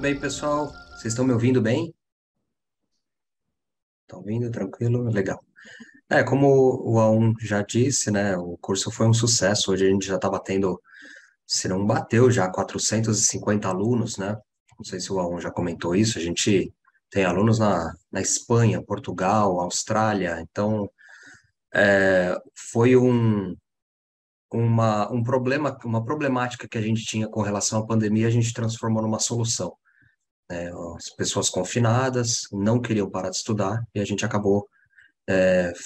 bem, pessoal? Vocês estão me ouvindo bem? Estão ouvindo? Tranquilo? Legal. Como o A1 já disse, né? O curso foi um sucesso. Hoje a gente já está batendo, se não bateu já 450 alunos, né? Não sei se o A1 já comentou isso. A gente tem alunos na Espanha, Portugal, Austrália. Então, foi um problema, uma problemática que a gente tinha com relação à pandemia, a gente transformou numa solução. As pessoas confinadas não queriam parar de estudar e a gente acabou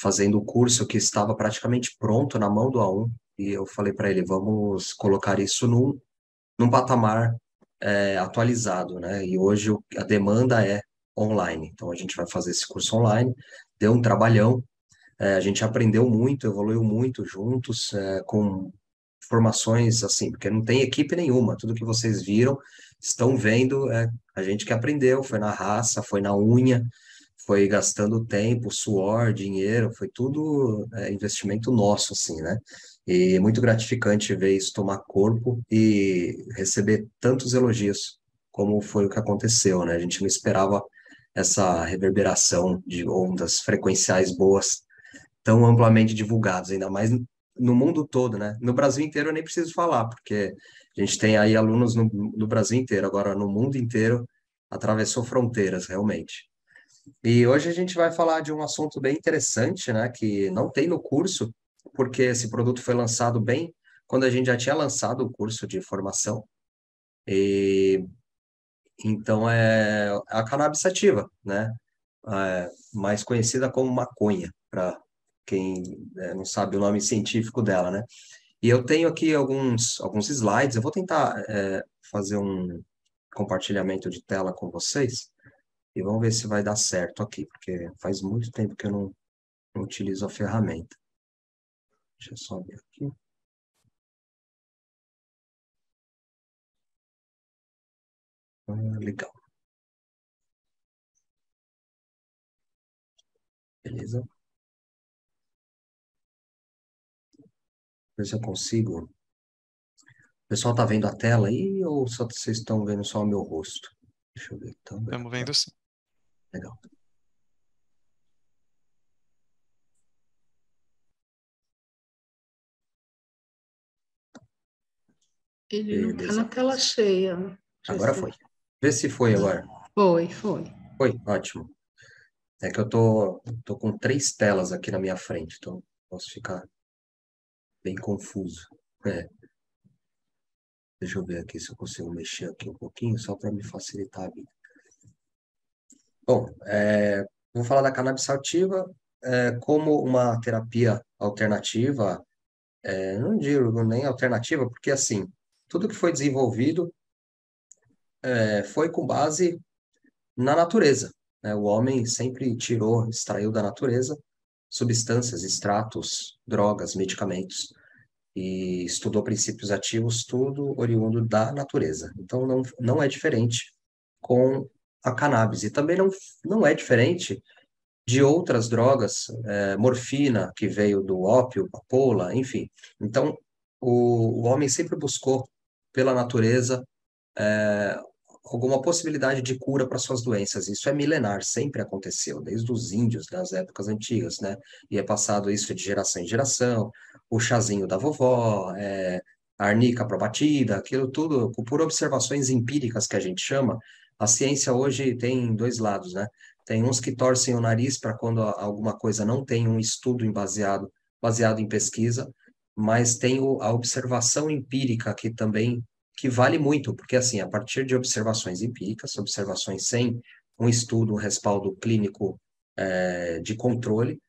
fazendo o curso que estava praticamente pronto na mão do A1 e eu falei para ele, vamos colocar isso num patamar atualizado, né? E hoje a demanda é online, então a gente vai fazer esse curso online, deu um trabalhão, a gente aprendeu muito, evoluiu muito juntos, com formações assim, porque não tem equipe nenhuma, tudo que vocês viram, estão vendo, a gente que aprendeu, foi na raça, foi na unha, foi gastando tempo, suor, dinheiro, foi tudo investimento nosso, assim, né? E é muito gratificante ver isso tomar corpo e receber tantos elogios, como foi o que aconteceu, né? A gente não esperava essa reverberação de ondas frequenciais boas tão amplamente divulgadas, ainda mais no mundo todo, né? No Brasil inteiro eu nem preciso falar, porque a gente tem aí alunos no Brasil inteiro, agora no mundo inteiro atravessou fronteiras, realmente. E hoje a gente vai falar de um assunto bem interessante, né, que não tem no curso, porque esse produto foi lançado bem quando a gente já tinha lançado o curso de formação. E então é a cannabis sativa, né? Mais conhecida como maconha, para quem não sabe o nome científico dela, né? E eu tenho aqui alguns slides, eu vou tentar fazer um compartilhamento de tela com vocês e vamos ver se vai dar certo aqui, porque faz muito tempo que eu não utilizo a ferramenta. Deixa eu só ver aqui. Legal, beleza. Ver se eu consigo. O pessoal tá vendo a tela aí ou só vocês estão vendo só o meu rosto? Deixa eu ver. Então, Estamos vendo sim. legal. Ele não está Beleza. na tela cheia. Deixa eu ver Agora foi. se... Vê se foi agora. Foi. Foi, ótimo. É que eu tô com três telas aqui na minha frente, então posso ficar bem confuso. É, deixa eu ver aqui se eu consigo mexer aqui um pouquinho, só para me facilitar a vida. Bom, vou falar da cannabis sativa como uma terapia alternativa, não digo nem alternativa, porque assim, tudo que foi desenvolvido foi com base na natureza, né? O homem sempre tirou, extraiu da natureza substâncias, extratos, drogas, medicamentos e estudou princípios ativos, tudo oriundo da natureza. Então não é diferente com a cannabis e também não é diferente de outras drogas, morfina que veio do ópio, papoula, enfim. Então o homem sempre buscou pela natureza é, alguma possibilidade de cura para suas doenças. Isso é milenar, sempre aconteceu, desde os índios, das épocas antigas, né? E é passado isso de geração em geração, o chazinho da vovó, a arnica para batida, aquilo tudo, por observações empíricas que a gente chama, a ciência hoje tem dois lados, né? Tem uns que torcem o nariz para quando alguma coisa não tem um estudo baseado em pesquisa, mas tem a observação empírica que também que vale muito, porque assim, a partir de observações empíricas, observações sem um estudo, um respaldo clínico de controle,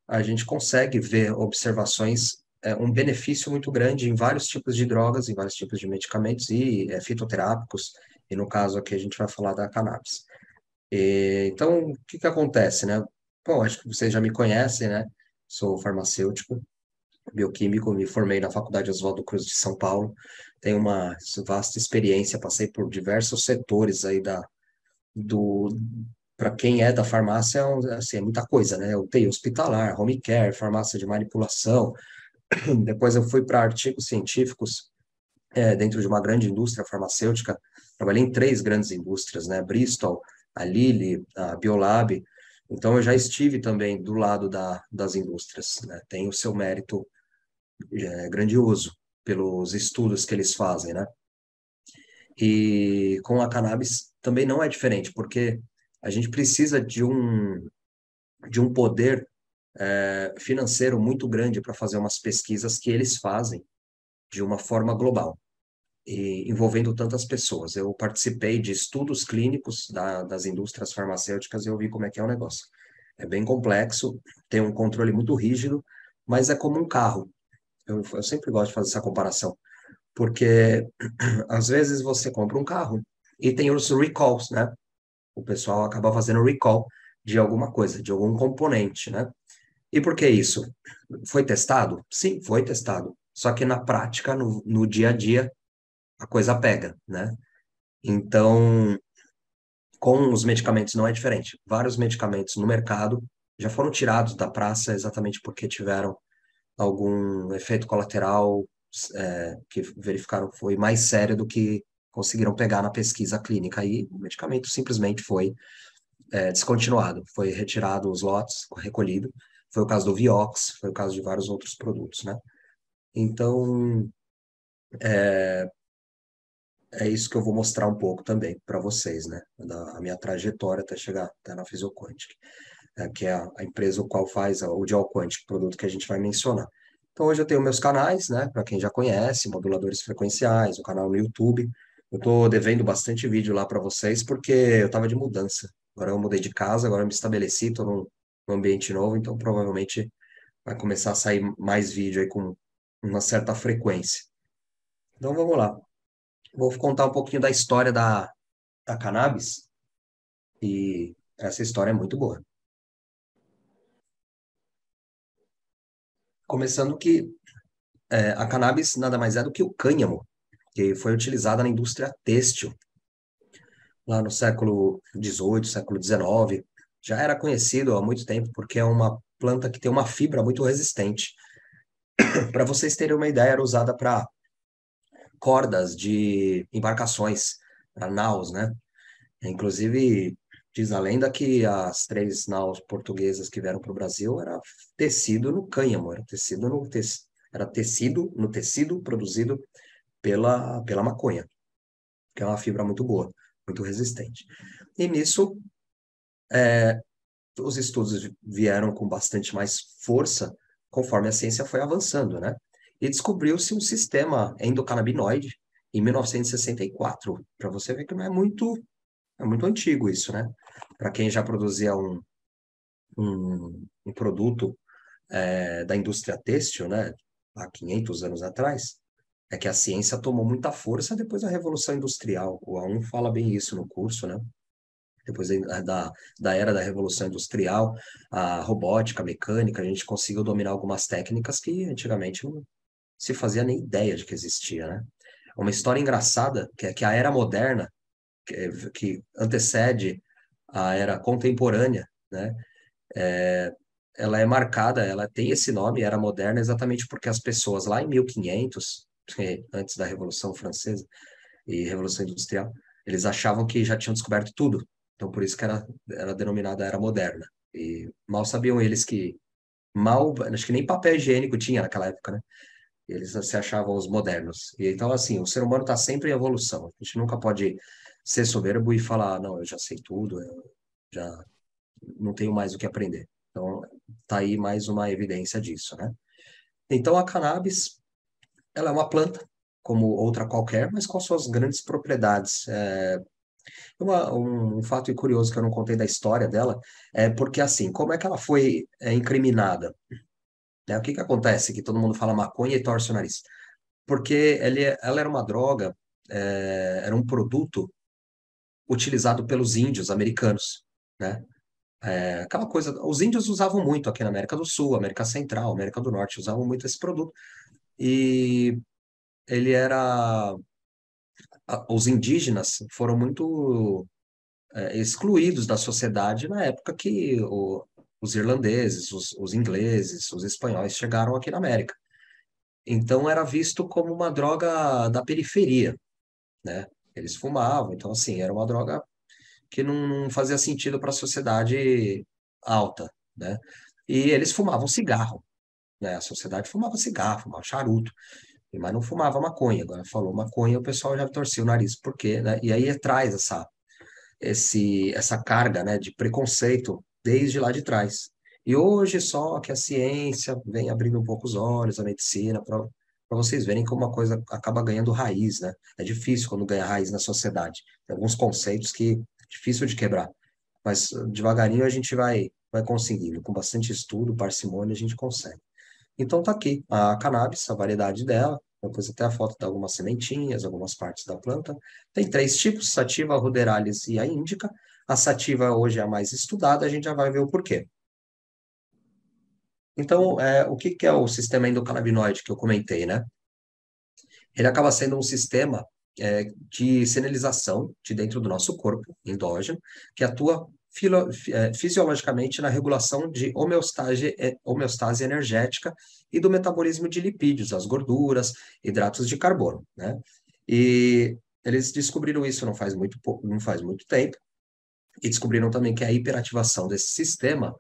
a gente consegue ver observações, um benefício muito grande em vários tipos de drogas, em vários tipos de medicamentos e fitoterápicos, e no caso aqui a gente vai falar da cannabis. Então, o que que acontece, né? Bom, acho que vocês já me conhecem, né? Sou farmacêutico, bioquímico, me formei na Faculdade Oswaldo Cruz de São Paulo, tenho uma vasta experiência, passei por diversos setores aí do, para quem é da farmácia, assim, é muita coisa, né? Eu tenho hospitalar, home care, farmácia de manipulação, depois eu fui para artigos científicos dentro de uma grande indústria farmacêutica. Trabalhei em três grandes indústrias, né? Bristol, a Lilly, a Biolab. Então, eu já estive também do lado das indústrias, né? Tem o seu mérito grandioso pelos estudos que eles fazem, né? E com a cannabis também não é diferente, porque a gente precisa de um poder financeiro muito grande para fazer umas pesquisas que eles fazem de uma forma global, e envolvendo tantas pessoas. Eu participei de estudos clínicos das indústrias farmacêuticas e eu vi como é que é o negócio. É bem complexo, tem um controle muito rígido, mas é como um carro. Eu sempre gosto de fazer essa comparação, porque às vezes você compra um carro e tem os recalls, né? O pessoal acaba fazendo recall de alguma coisa, de algum componente, né? E por que isso? Foi testado? Sim, foi testado. Só que na prática, no dia a dia, a coisa pega, né? Então, com os medicamentos não é diferente. Vários medicamentos no mercado já foram tirados da praça exatamente porque tiveram algum efeito colateral que verificaram que foi mais sério do que conseguiram pegar na pesquisa clínica. Aí o medicamento simplesmente foi descontinuado, foi retirado os lotes, recolhido. Foi o caso do Vioxx, foi o caso de vários outros produtos, né? Então, é isso que eu vou mostrar um pouco também para vocês, né? A minha trajetória até chegar até na Physioquantic, que é a empresa o qual faz o Gel Quantic, produto que a gente vai mencionar. Então, hoje eu tenho meus canais, né? Para quem já conhece, moduladores frequenciais, o canal no YouTube. Eu estou devendo bastante vídeo lá para vocês, porque eu estava de mudança. Agora eu mudei de casa, agora eu me estabeleci, estou num ambiente novo, então provavelmente vai começar a sair mais vídeo aí com uma certa frequência. Então, vamos lá. Vou contar um pouquinho da história da cannabis, e essa história é muito boa. Começando que a cannabis nada mais é do que o cânhamo, que foi utilizada na indústria têxtil, lá no século XVIII, século XIX. Já era conhecido há muito tempo, porque é uma planta que tem uma fibra muito resistente. Para vocês terem uma ideia, era usada para cordas de embarcações, para naus, né? Inclusive, diz a lenda que as três naus portuguesas que vieram para o Brasil era tecido no cânhamo, era tecido no tecido produzido pela maconha, que é uma fibra muito boa, muito resistente. E nisso, os estudos vieram com bastante mais força conforme a ciência foi avançando, né? E descobriu-se um sistema endocannabinoide em 1964, para você ver que não é muito antigo isso, né? Para quem já produzia um produto da indústria têxtil, né? Há 500 anos atrás, é que a ciência tomou muita força depois da Revolução Industrial. O A1 fala bem isso no curso, né? Depois da era da Revolução Industrial, a robótica, a mecânica, a gente conseguiu dominar algumas técnicas que antigamente não se fazia nem ideia de que existia, né? Uma história engraçada, que é que a era moderna, que antecede a era contemporânea, né? Ela é marcada, ela tem esse nome, era moderna, exatamente porque as pessoas lá em 1500, antes da Revolução Francesa e Revolução Industrial, eles achavam que já tinham descoberto tudo. Então, por isso que era denominada Era Moderna. E mal sabiam eles que acho que nem papel higiênico tinha naquela época, né? Eles se achavam os modernos. E então, assim, o ser humano está sempre em evolução. A gente nunca pode ser soberbo e falar, não, eu já sei tudo, eu já não tenho mais o que aprender. Então, tá aí mais uma evidência disso, né? Então, a cannabis, ela é uma planta, como outra qualquer, mas com suas grandes propriedades. Um fato curioso que eu não contei da história dela é porque, assim, como é que ela foi incriminada? Né? O que que acontece? Que todo mundo fala maconha e torce o nariz. Porque ela era uma droga, era um produto utilizado pelos índios americanos, né? Aquela coisa, os índios usavam muito aqui na América do Sul, América Central, América do Norte, usavam muito esse produto. E ele era. Os indígenas foram muito excluídos da sociedade na época que os irlandeses, os ingleses, os espanhóis chegaram aqui na América. Então era visto como uma droga da periferia, né? Eles fumavam, então assim, era uma droga que não fazia sentido para a sociedade alta, né? E eles fumavam cigarro, né? A sociedade fumava cigarro, fumava charuto, mas não fumava maconha. Agora falou maconha, o pessoal já torcia o nariz, por quê, né? E aí traz essa carga, né, de preconceito desde lá de trás. E hoje só que a ciência vem abrindo um pouco os olhos, a medicina, para vocês verem como uma coisa acaba ganhando raiz, né? É difícil quando ganha raiz na sociedade. Tem alguns conceitos que é difícil de quebrar, mas devagarinho a gente vai conseguindo. Com bastante estudo, parcimônia, a gente consegue. Então tá aqui a cannabis, a variedade dela. Depois até a foto de algumas sementinhas, algumas partes da planta. Tem três tipos: sativa, ruderalis e a índica. A sativa hoje é a mais estudada, a gente já vai ver o porquê. Então, o que que é o sistema endocannabinoide que eu comentei, né? Ele acaba sendo um sistema de sinalização de dentro do nosso corpo, endógeno, que atua fisiologicamente na regulação de homeostase energética e do metabolismo de lipídios, as gorduras, hidratos de carbono, né? E eles descobriram isso não faz muito tempo, e descobriram também que a hiperativação desse sistema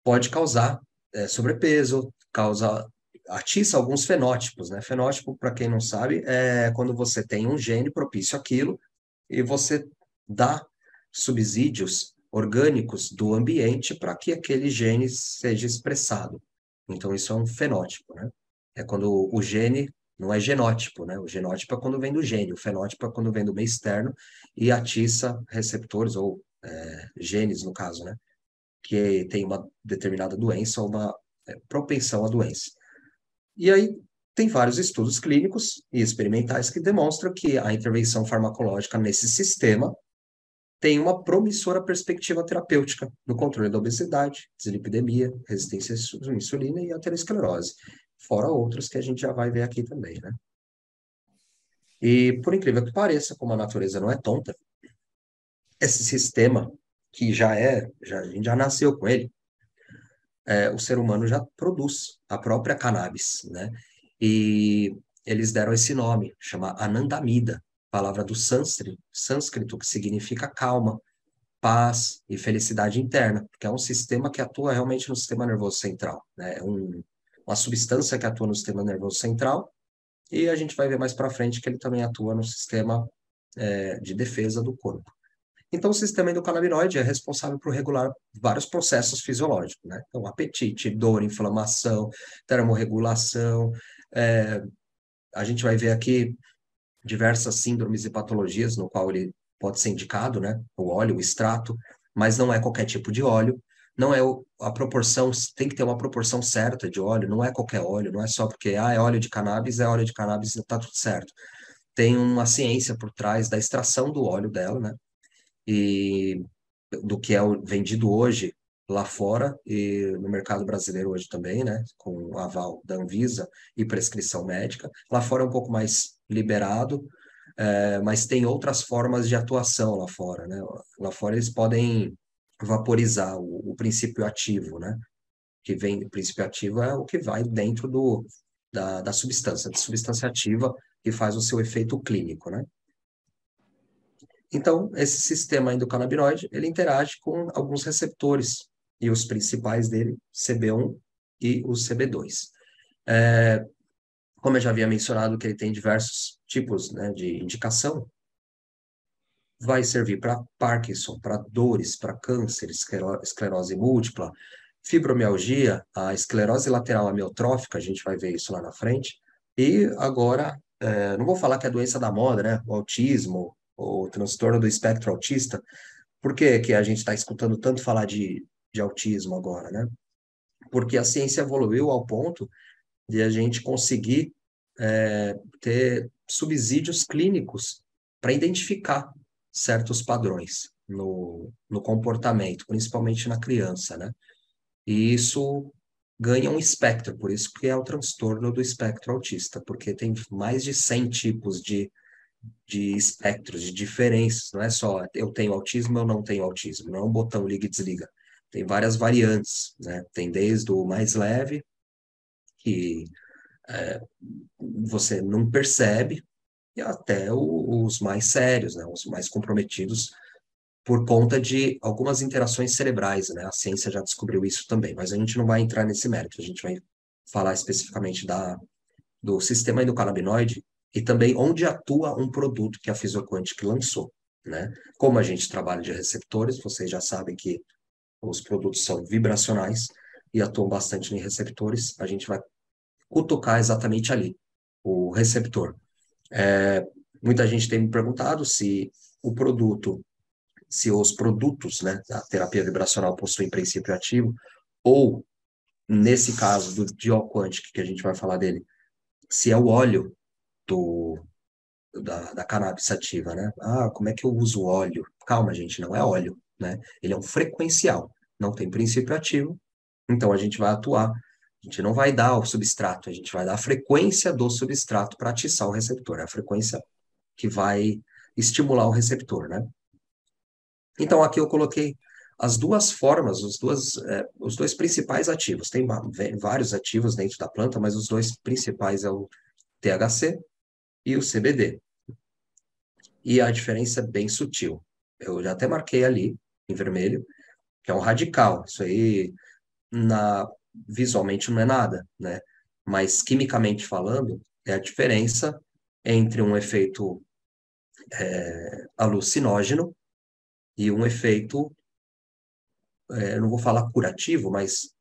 pode causar sobrepeso, atiça alguns fenótipos, né? Fenótipo, para quem não sabe, é quando você tem um gene propício àquilo e você dá subsídios orgânicos do ambiente para que aquele gene seja expressado. Então, isso é um fenótipo, né? É quando o gene não é genótipo, né? O genótipo é quando vem do gene, o fenótipo é quando vem do meio externo e atiça receptores ou genes, no caso, né? Que tem uma determinada doença ou uma propensão à doença. E aí tem vários estudos clínicos e experimentais que demonstram que a intervenção farmacológica nesse sistema tem uma promissora perspectiva terapêutica no controle da obesidade, dislipidemia, resistência à insulina e aterosclerose, fora outros que a gente já vai ver aqui também, né? E por incrível que pareça, como a natureza não é tonta, esse sistema que a gente já nasceu com ele, o ser humano já produz a própria cannabis, né? E eles deram esse nome, chama Anandamida, palavra do sânscrito, que significa calma, paz e felicidade interna, porque é um sistema que atua realmente no sistema nervoso central, né? É uma substância que atua no sistema nervoso central, e a gente vai ver mais para frente que ele também atua no sistema de defesa do corpo. Então, o sistema endocannabinoide é responsável por regular vários processos fisiológicos, né? Então, apetite, dor, inflamação, termorregulação. É, a gente vai ver aqui diversas síndromes e patologias no qual ele pode ser indicado, né? O óleo, o extrato, mas não é qualquer tipo de óleo. Não é a proporção, tem que ter uma proporção certa de óleo, não é qualquer óleo, não é só porque é óleo de cannabis, está tudo certo. Tem uma ciência por trás da extração do óleo dela, né? E do que é vendido hoje lá fora e no mercado brasileiro hoje também, né, com o aval da Anvisa e prescrição médica. Lá fora é um pouco mais liberado, mas tem outras formas de atuação lá fora, né? Lá fora eles podem vaporizar o princípio ativo, né? Que vem, o princípio ativo é o que vai dentro da substância, da substância ativa que faz o seu efeito clínico, né? Então, esse sistema endocannabinoide, ele interage com alguns receptores, e os principais dele, CB1 e o CB2. É, como eu já havia mencionado que ele tem diversos tipos, né, de indicação, vai servir para Parkinson, para dores, para câncer, esclerose múltipla, fibromialgia, a esclerose lateral amiotrófica, a gente vai ver isso lá na frente, e agora, não vou falar que é a doença da moda, né, o autismo, o transtorno do espectro autista. Por que que a gente está escutando tanto falar de autismo agora, né? Porque a ciência evoluiu ao ponto de a gente conseguir ter subsídios clínicos para identificar certos padrões no comportamento, principalmente na criança, né? E isso ganha um espectro, por isso que é o transtorno do espectro autista, porque tem mais de 100 tipos de espectros, de diferenças. Não é só eu tenho autismo, eu não tenho autismo. Não é um botão liga e desliga. Tem várias variantes, né? Tem desde o mais leve, que você não percebe, e até os mais sérios, né, os mais comprometidos, por conta de algumas interações cerebrais, né? A ciência já descobriu isso também, mas a gente não vai entrar nesse mérito, a gente vai falar especificamente do sistema endocannabinoide e também onde atua um produto que a Physioquantic lançou, né? Como a gente trabalha de receptores, vocês já sabem que os produtos são vibracionais e atuam bastante em receptores, a gente vai cutucar exatamente ali, o receptor. Muita gente tem me perguntado se os produtos, né, da terapia vibracional possuem princípio ativo, ou, nesse caso do Dioquantic, que a gente vai falar dele, se é o óleo do, da cannabis sativa, né? Ah, como é que eu uso óleo? Calma, gente, não é óleo, né? Ele é um frequencial, não tem princípio ativo, então a gente vai atuar. A gente não vai dar o substrato, a gente vai dar a frequência do substrato para atiçar o receptor, é a frequência que vai estimular o receptor, né? Então, aqui eu coloquei as duas formas, os dois principais ativos. Tem vários ativos dentro da planta, mas os dois principais é o THC e o CBD. E a diferença é bem sutil. Eu já até marquei ali, em vermelho, que é um radical. Isso aí, visualmente, não é nada, né? Mas, quimicamente falando, é a diferença entre um efeito alucinógeno e um efeito, eu não vou falar curativo, mas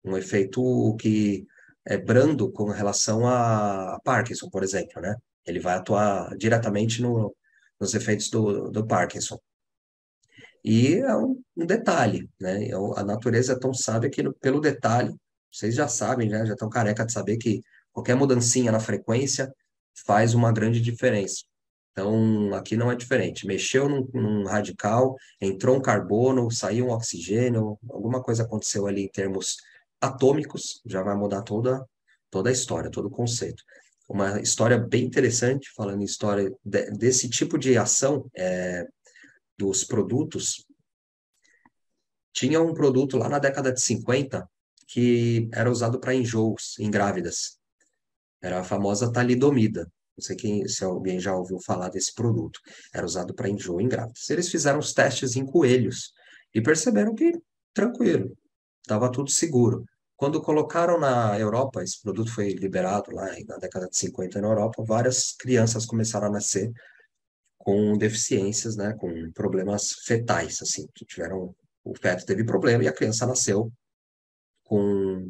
um efeito que é brando com relação a Parkinson, por exemplo, né? Ele vai atuar diretamente nos efeitos do Parkinson. E é um detalhe, né? A natureza é tão sábia que pelo detalhe, vocês já sabem, né? Já estão careca de saber que qualquer mudancinha na frequência faz uma grande diferença. Então, aqui não é diferente. Mexeu num radical, entrou um carbono, saiu um oxigênio, alguma coisa aconteceu ali em termos atômicos, já vai mudar toda a história, todo o conceito. Uma história bem interessante, falando em história desse tipo de ação dos produtos. Tinha um produto lá na década de 50 que era usado para enjoos em grávidas. Era a famosa talidomida. Não sei se alguém já ouviu falar desse produto. Era usado para enjoo em grávidas. Eles fizeram os testes em coelhos e perceberam que tranquilo, estava tudo seguro. Quando colocaram na Europa, esse produto foi liberado lá na década de 50 na Europa, várias crianças começaram a nascer com deficiências, né, com problemas fetais, assim, que tiveram, o feto teve problema e a criança nasceu com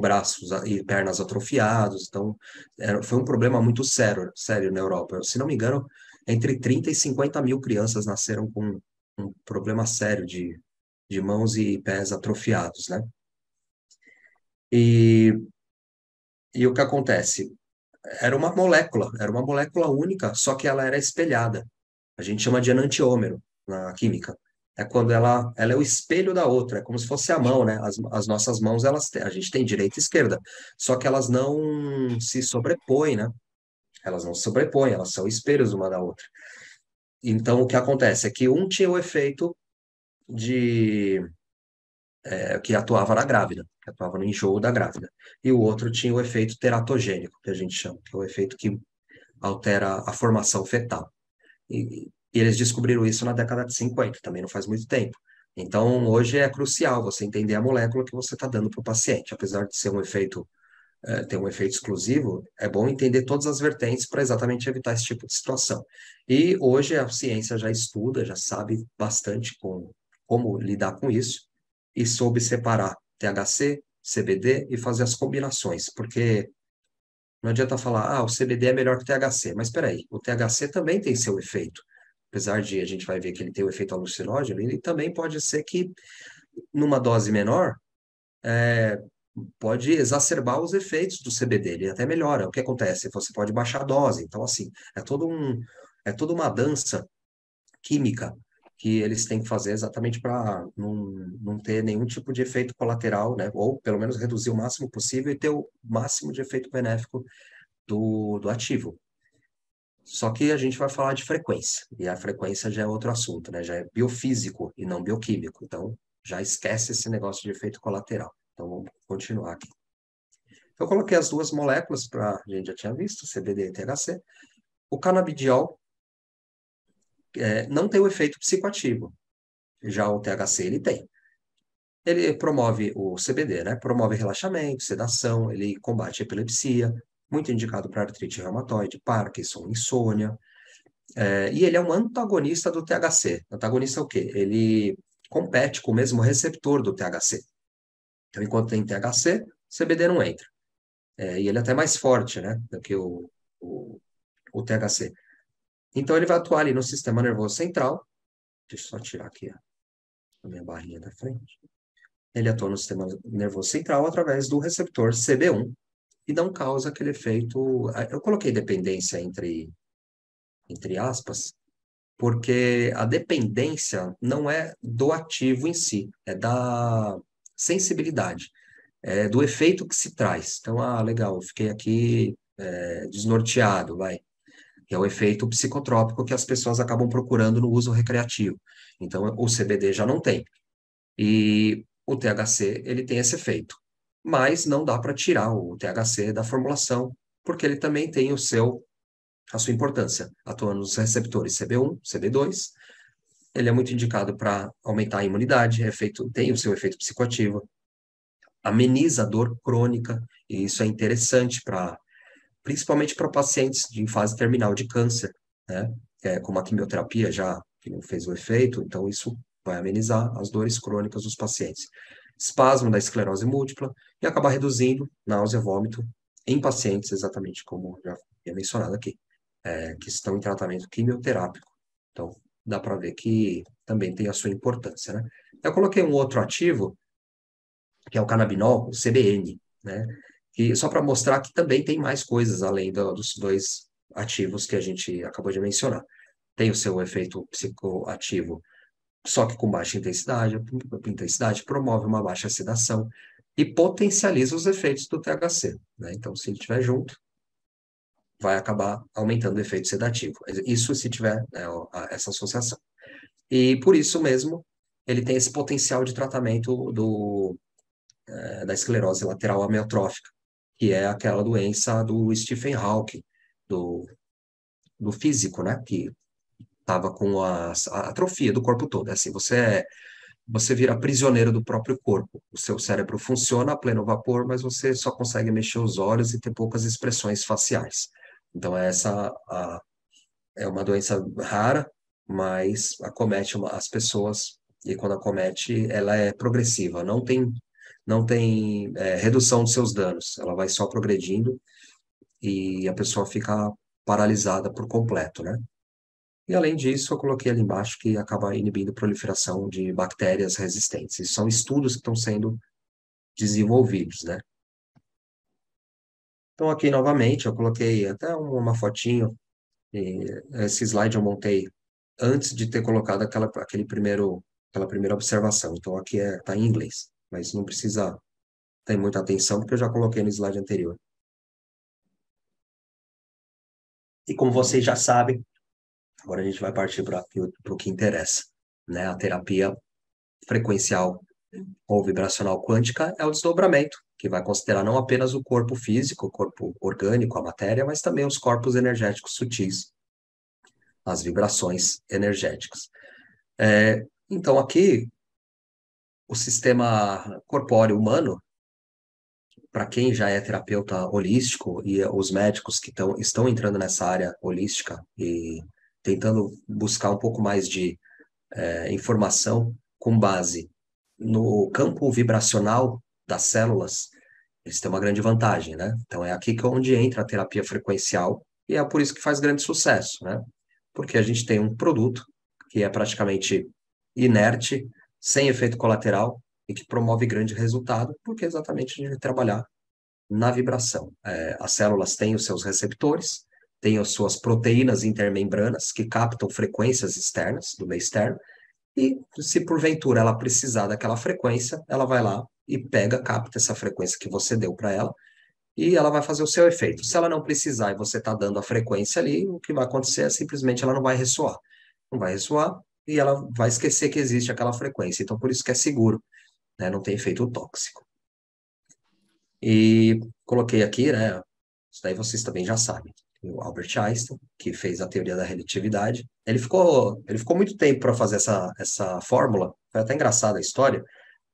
braços e pernas atrofiados. Então, foi um problema muito sério, sério na Europa. Se não me engano, entre 30 e 50 mil crianças nasceram com um problema sério de mãos e pés atrofiados, né? E, e o que acontece? Era uma molécula única, só que ela era espelhada. A gente chama de enantiômero na química. É quando ela é o espelho da outra, é como se fosse a mão, né? As nossas mãos, a gente tem direita e esquerda, só que elas não se sobrepõem, né? Elas não se sobrepõem, elas são espelhos uma da outra. Então, o que acontece é que um tinha o efeito de que atuava na grávida, que atuava no enjoo da grávida, e o outro tinha o efeito teratogênico, que a gente chama, que é o efeito que altera a formação fetal. E eles descobriram isso na década de 50, também não faz muito tempo. Então, hoje é crucial você entender a molécula que você está dando para o paciente. Apesar de ser um efeito, ter um efeito exclusivo, é bom entender todas as vertentes para exatamente evitar esse tipo de situação. E hoje a ciência já estuda, já sabe bastante como lidar com isso e soube separar THC, CBD e fazer as combinações, porque não adianta falar, o CBD é melhor que o THC, mas espera aí, o THC também tem seu efeito. Apesar de a gente vai ver que ele tem o efeito alucinógeno, ele também pode ser que, numa dose menor, pode exacerbar os efeitos do CBD, ele até melhora. O que acontece? Você pode baixar a dose. Então, assim, é toda uma dança química que eles têm que fazer exatamente para não ter nenhum tipo de efeito colateral, né? Ou pelo menos reduzir o máximo possível e ter o máximo de efeito benéfico do ativo. Só que a gente vai falar de frequência, e a frequência já é outro assunto, né? Já é biofísico e não bioquímico. Então, já esquece esse negócio de efeito colateral. Então, vamos continuar aqui. Então, eu coloquei as duas moléculas para, a gente já tinha visto, CBD e THC. O canabidiol não tem o efeito psicoativo, já o THC ele tem. Ele promove o CBD, né? Promove relaxamento, sedação, ele combate a epilepsia, muito indicado para artrite reumatoide, Parkinson, insônia. E ele é um antagonista do THC. Antagonista é o quê? Ele compete com o mesmo receptor do THC. Então, enquanto tem THC, CBD não entra. E ele é até mais forte, né, do que o, o THC. Então, ele vai atuar ali no sistema nervoso central. Deixa eu só tirar aqui a minha barrinha da frente. Ele atua no sistema nervoso central através do receptor CB1 e não causa aquele efeito. Eu coloquei dependência entre aspas, porque a dependência não é do ativo em si, é da sensibilidade, é do efeito que se traz. Então, legal, eu fiquei aqui desnorteado, vai. Que é o efeito psicotrópico que as pessoas acabam procurando no uso recreativo. Então, o CBD já não tem. E o THC, ele tem esse efeito. Mas não dá para tirar o THC da formulação, porque ele também tem a sua importância, atuando nos receptores CB1, CB2. Ele é muito indicado para aumentar a imunidade, tem o seu efeito psicoativo, ameniza a dor crônica, e isso é interessante principalmente para pacientes em fase terminal de câncer, né? Como a quimioterapia já que não fez o efeito, então isso vai amenizar as dores crônicas dos pacientes. Espasmo da esclerose múltipla e acabar reduzindo náusea, vômito em pacientes, exatamente como já tinha mencionado aqui, que estão em tratamento quimioterápico. Então, dá para ver que também tem a sua importância, né? Eu coloquei um outro ativo, que é o canabinol, o CBN, né? E só para mostrar que também tem mais coisas além dos dois ativos que a gente acabou de mencionar. Tem o seu efeito psicoativo, só que com baixa intensidade, promove uma baixa sedação e potencializa os efeitos do THC, né? Então, se ele estiver junto, vai acabar aumentando o efeito sedativo. Isso se tiver, né, essa associação. E por isso mesmo, ele tem esse potencial de tratamento da esclerose lateral amiotrófica, que é aquela doença do Stephen Hawking, do, do físico, né? Que estava com a atrofia do corpo todo. É assim, você vira prisioneiro do próprio corpo. O seu cérebro funciona a pleno vapor, mas você só consegue mexer os olhos e ter poucas expressões faciais. Então, é uma doença rara, mas acomete as pessoas, e quando acomete, ela é progressiva, não tem redução dos seus danos, ela vai só progredindo e a pessoa fica paralisada por completo, né? E além disso, eu coloquei ali embaixo que acaba inibindo a proliferação de bactérias resistentes. Isso são estudos que estão sendo desenvolvidos, né? Então, aqui novamente, eu coloquei até uma fotinho, e esse slide eu montei antes de ter colocado aquela primeira observação. Então, aqui tá em inglês, mas não precisa ter muita atenção, porque eu já coloquei no slide anterior. E como vocês já sabem, agora a gente vai partir para o que interessa, né? A terapia frequencial ou vibracional quântica é o desdobramento, que vai considerar não apenas o corpo físico, o corpo orgânico, a matéria, mas também os corpos energéticos sutis, as vibrações energéticas. Então, aqui, o sistema corpóreo humano, para quem já é terapeuta holístico e os médicos que estão entrando nessa área holística e tentando buscar um pouco mais de informação com base no campo vibracional das células, eles têm uma grande vantagem, né? Então é aqui que é onde entra a terapia frequencial e é por isso que faz grande sucesso, né? Porque a gente tem um produto que é praticamente inerte, sem efeito colateral e que promove grande resultado, porque exatamente a gente vai trabalhar na vibração. As células têm os seus receptores, têm as suas proteínas intermembranas que captam frequências externas, do meio externo, e se porventura ela precisar daquela frequência, ela vai lá e capta essa frequência que você deu para ela, e ela vai fazer o seu efeito. Se ela não precisar e você está dando a frequência ali, o que vai acontecer é simplesmente ela não vai ressoar. Não vai ressoar e ela vai esquecer que existe aquela frequência. Então, por isso que é seguro, né? Não tem efeito tóxico. E coloquei aqui, né? Isso daí vocês também já sabem. O Albert Einstein, que fez a teoria da relatividade. Ele ficou muito tempo para fazer essa fórmula. Foi até engraçada a história,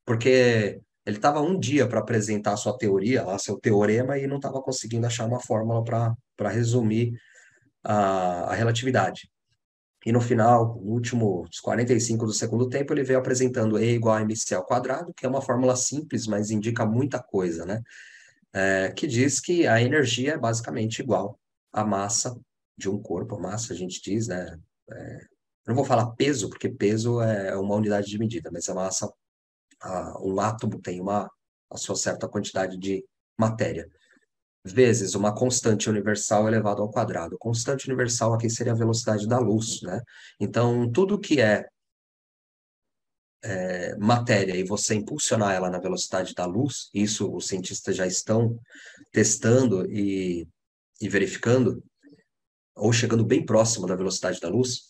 porque ele estava um dia para apresentar a sua teoria, lá, seu teorema, e não estava conseguindo achar uma fórmula para resumir a relatividade. E no final, no último 45 do segundo tempo, ele veio apresentando E igual a mc ao quadrado, que é uma fórmula simples, mas indica muita coisa, né? Que diz que a energia é basicamente igual à massa de um corpo. A massa, a gente diz, né? Eu não vou falar peso, porque peso é uma unidade de medida, mas a massa, um átomo tem a sua certa quantidade de matéria, vezes uma constante universal elevado ao quadrado. Constante universal aqui seria a velocidade da luz, né? Então, tudo que é matéria e você impulsionar ela na velocidade da luz, isso os cientistas já estão testando e verificando, ou chegando bem próximo da velocidade da luz,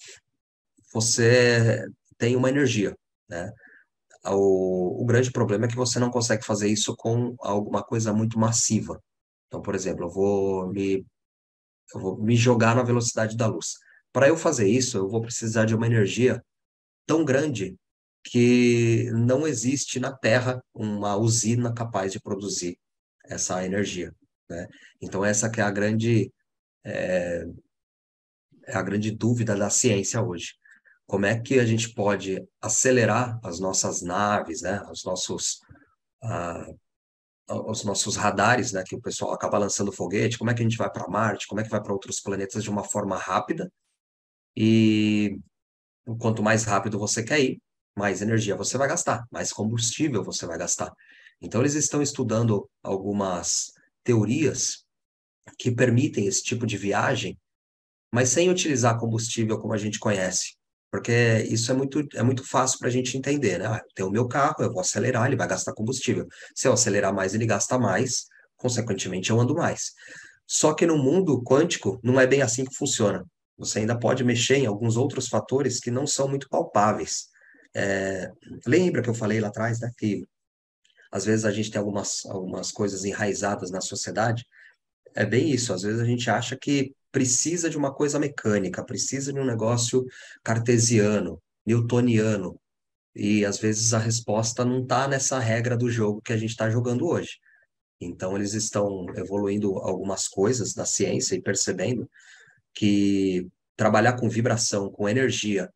você tem uma energia, né? O grande problema é que você não consegue fazer isso com alguma coisa muito massiva. Então, por exemplo, eu vou me jogar na velocidade da luz. Para eu fazer isso, eu vou precisar de uma energia tão grande que não existe na Terra uma usina capaz de produzir essa energia, né? Então, essa que é a grande dúvida da ciência hoje. Como é que a gente pode acelerar as nossas naves, né? Ah, os nossos radares, né? Que o pessoal acaba lançando foguete. Como é que a gente vai para Marte? Como é que vai para outros planetas de uma forma rápida? E quanto mais rápido você quer ir, mais energia você vai gastar, mais combustível você vai gastar. Então, eles estão estudando algumas teorias que permitem esse tipo de viagem, mas sem utilizar combustível como a gente conhece. Porque isso é muito fácil para a gente entender, né? Eu tenho o meu carro, eu vou acelerar, ele vai gastar combustível. Se eu acelerar mais, ele gasta mais, consequentemente, eu ando mais. Só que no mundo quântico, não é bem assim que funciona. Você ainda pode mexer em alguns outros fatores que não são muito palpáveis. É, lembra que eu falei lá atrás, né? Que às vezes a gente tem algumas coisas enraizadas na sociedade, é bem isso. Às vezes a gente acha que precisa de uma coisa mecânica, precisa de um negócio cartesiano, newtoniano. E às vezes a resposta não está nessa regra do jogo que a gente está jogando hoje. Então eles estão evoluindo algumas coisas da ciência e percebendo que trabalhar com vibração, com energia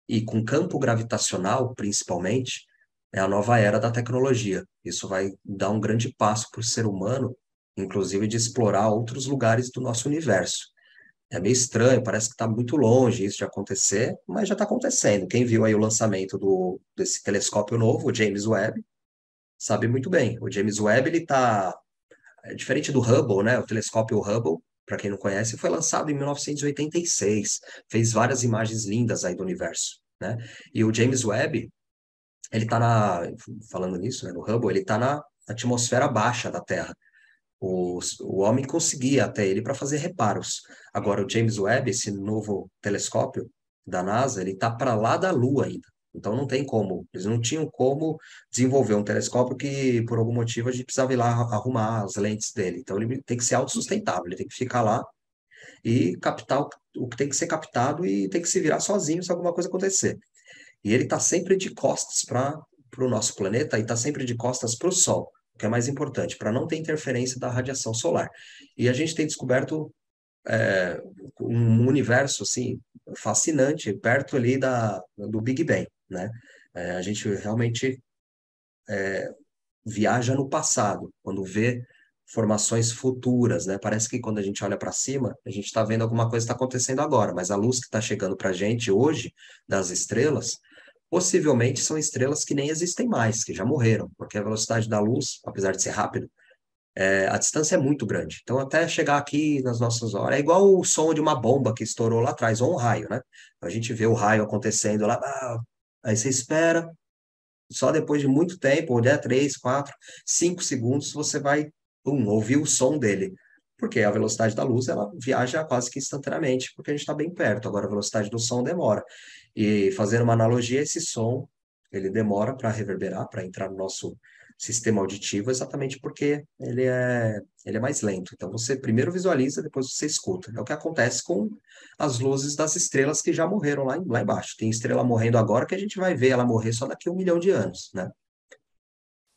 e com campo gravitacional, principalmente, é a nova era da tecnologia. Isso vai dar um grande passo para o ser humano, inclusive de explorar outros lugares do nosso universo. É meio estranho, parece que está muito longe isso de acontecer, mas já está acontecendo. Quem viu aí o lançamento desse telescópio novo, o James Webb, sabe muito bem. O James Webb, ele está diferente do Hubble, né? O telescópio Hubble, para quem não conhece, foi lançado em 1986, fez várias imagens lindas aí do universo, né? E o James Webb, ele está falando nisso, né, no Hubble, ele está na atmosfera baixa da Terra. O homem conseguia até ele para fazer reparos. Agora, o James Webb, esse novo telescópio da NASA, ele está para lá da Lua ainda. Então, não tem como. Eles não tinham como desenvolver um telescópio que, por algum motivo, a gente precisava ir lá arrumar as lentes dele. Então, ele tem que ser autossustentável, ele tem que ficar lá e captar o que tem que ser captado e tem que se virar sozinho se alguma coisa acontecer. E ele está sempre de costas para o nosso planeta e está sempre de costas para o Sol, o que é mais importante, para não ter interferência da radiação solar. E a gente tem descoberto um universo assim fascinante perto ali do Big Bang, né? A gente realmente viaja no passado quando vê formações futuras, né? Parece que quando a gente olha para cima, a gente está vendo alguma coisa que está acontecendo agora, mas a luz que está chegando para a gente hoje das estrelas possivelmente são estrelas que nem existem mais, que já morreram, porque a velocidade da luz, apesar de ser rápido, a distância é muito grande. Então, até chegar aqui nas nossas horas, é igual o som de uma bomba que estourou lá atrás, ou um raio, né? A gente vê o raio acontecendo lá, aí você espera, só depois de muito tempo, ou 10, 3, 4, 5 segundos, você vai ouvir o som dele. Porque a velocidade da luz, ela viaja quase que instantaneamente, porque a gente está bem perto. Agora, a velocidade do som demora. E fazendo uma analogia, esse som, ele demora para reverberar, para entrar sistema auditivo exatamente porque ele é mais lento. Então você primeiro visualiza, depois você escuta. É o que acontece com as luzes das estrelas que já morreram lá embaixo. Tem estrela morrendo agora que a gente vai ver ela morrer só daqui a 1 milhão de anos, né?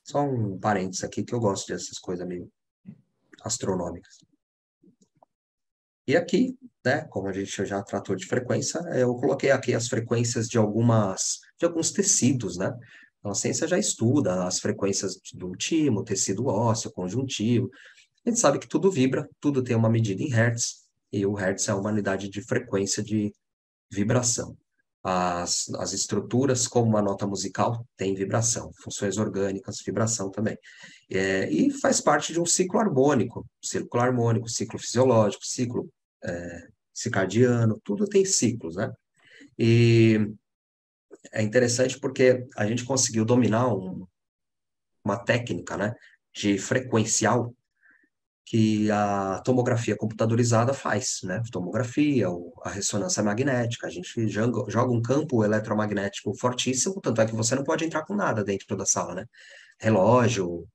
Só um parênteses aqui que eu gosto dessas coisas meio astronômicas. E aqui, né, como a gente já tratou de frequência, eu coloquei aqui as frequências de alguns tecidos, né? Então, a ciência já estuda as frequências do timo, tecido ósseo, conjuntivo. A gente sabe que tudo vibra, tudo tem uma medida em hertz, e o hertz é uma unidade de frequência de vibração. As estruturas, como uma nota musical, tem vibração. Funções orgânicas, vibração também. E faz parte de um ciclo harmônico, ciclo fisiológico, ciclo circadiano, tudo tem ciclos, né? E é interessante porque a gente conseguiu dominar uma técnica, né, de frequencial que a tomografia computadorizada faz, né? Tomografia, a ressonância magnética, a gente joga um campo eletromagnético fortíssimo, tanto é que você não pode entrar com nada dentro da sala, né? Relógio,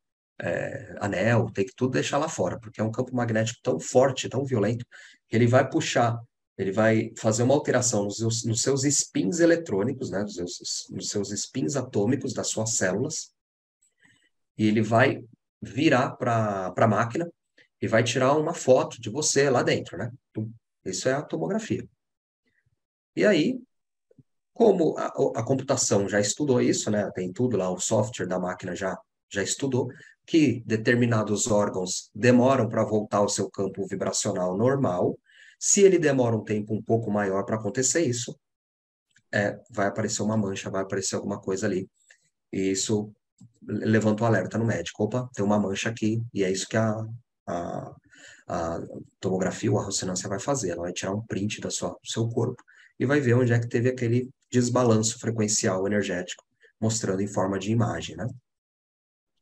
anel, tem que tudo deixar lá fora, porque é um campo magnético tão forte, tão violento, que ele vai fazer uma alteração nos seus spins eletrônicos, né? Nos seus spins atômicos das suas células, e ele vai virar para a máquina e vai tirar uma foto de você lá dentro, né? Isso é a tomografia. E aí, como a computação já estudou isso, né? Tem tudo lá, o software da máquina já estudou, que determinados órgãos demoram para voltar ao seu campo vibracional normal. Se ele demora um tempo um pouco maior para acontecer isso, vai aparecer uma mancha, vai aparecer alguma coisa ali. E isso levanta o alerta no médico. Opa, tem uma mancha aqui, e é isso que a, a tomografia ou a ressonância vai fazer. Ela vai tirar um print do seu corpo e vai ver onde é que teve aquele desbalanço frequencial energético, mostrando em forma de imagem, né?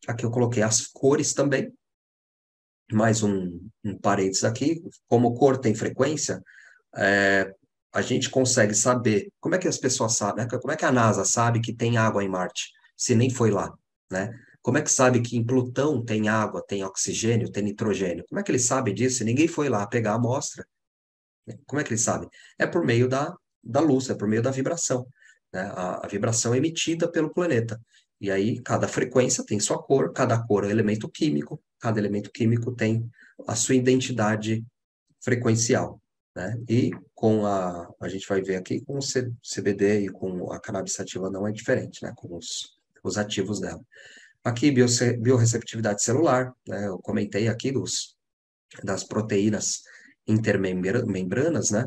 Aqui eu coloquei as cores também, mais um parênteses aqui. Como cor tem frequência, é, a gente consegue saber, como é que as pessoas sabem, né? Como é que a NASA sabe que tem água em Marte, se nem foi lá, né? Como é que sabe que em Plutão tem água, tem oxigênio, tem nitrogênio? Como é que ele sabe disso se ninguém foi lá pegar a amostra? Como é que ele sabe? É por meio da luz, é por meio da vibração, né? A vibração é emitida pelo planeta. E aí, cada frequência tem sua cor, cada cor é um elemento químico, cada elemento químico tem a sua identidade frequencial, né? E com a gente vai ver aqui com o CBD e com a cannabis sativa não é diferente, né? Com os ativos dela. Aqui, biorreceptividade celular, né? Eu comentei aqui das proteínas intermembranas, né?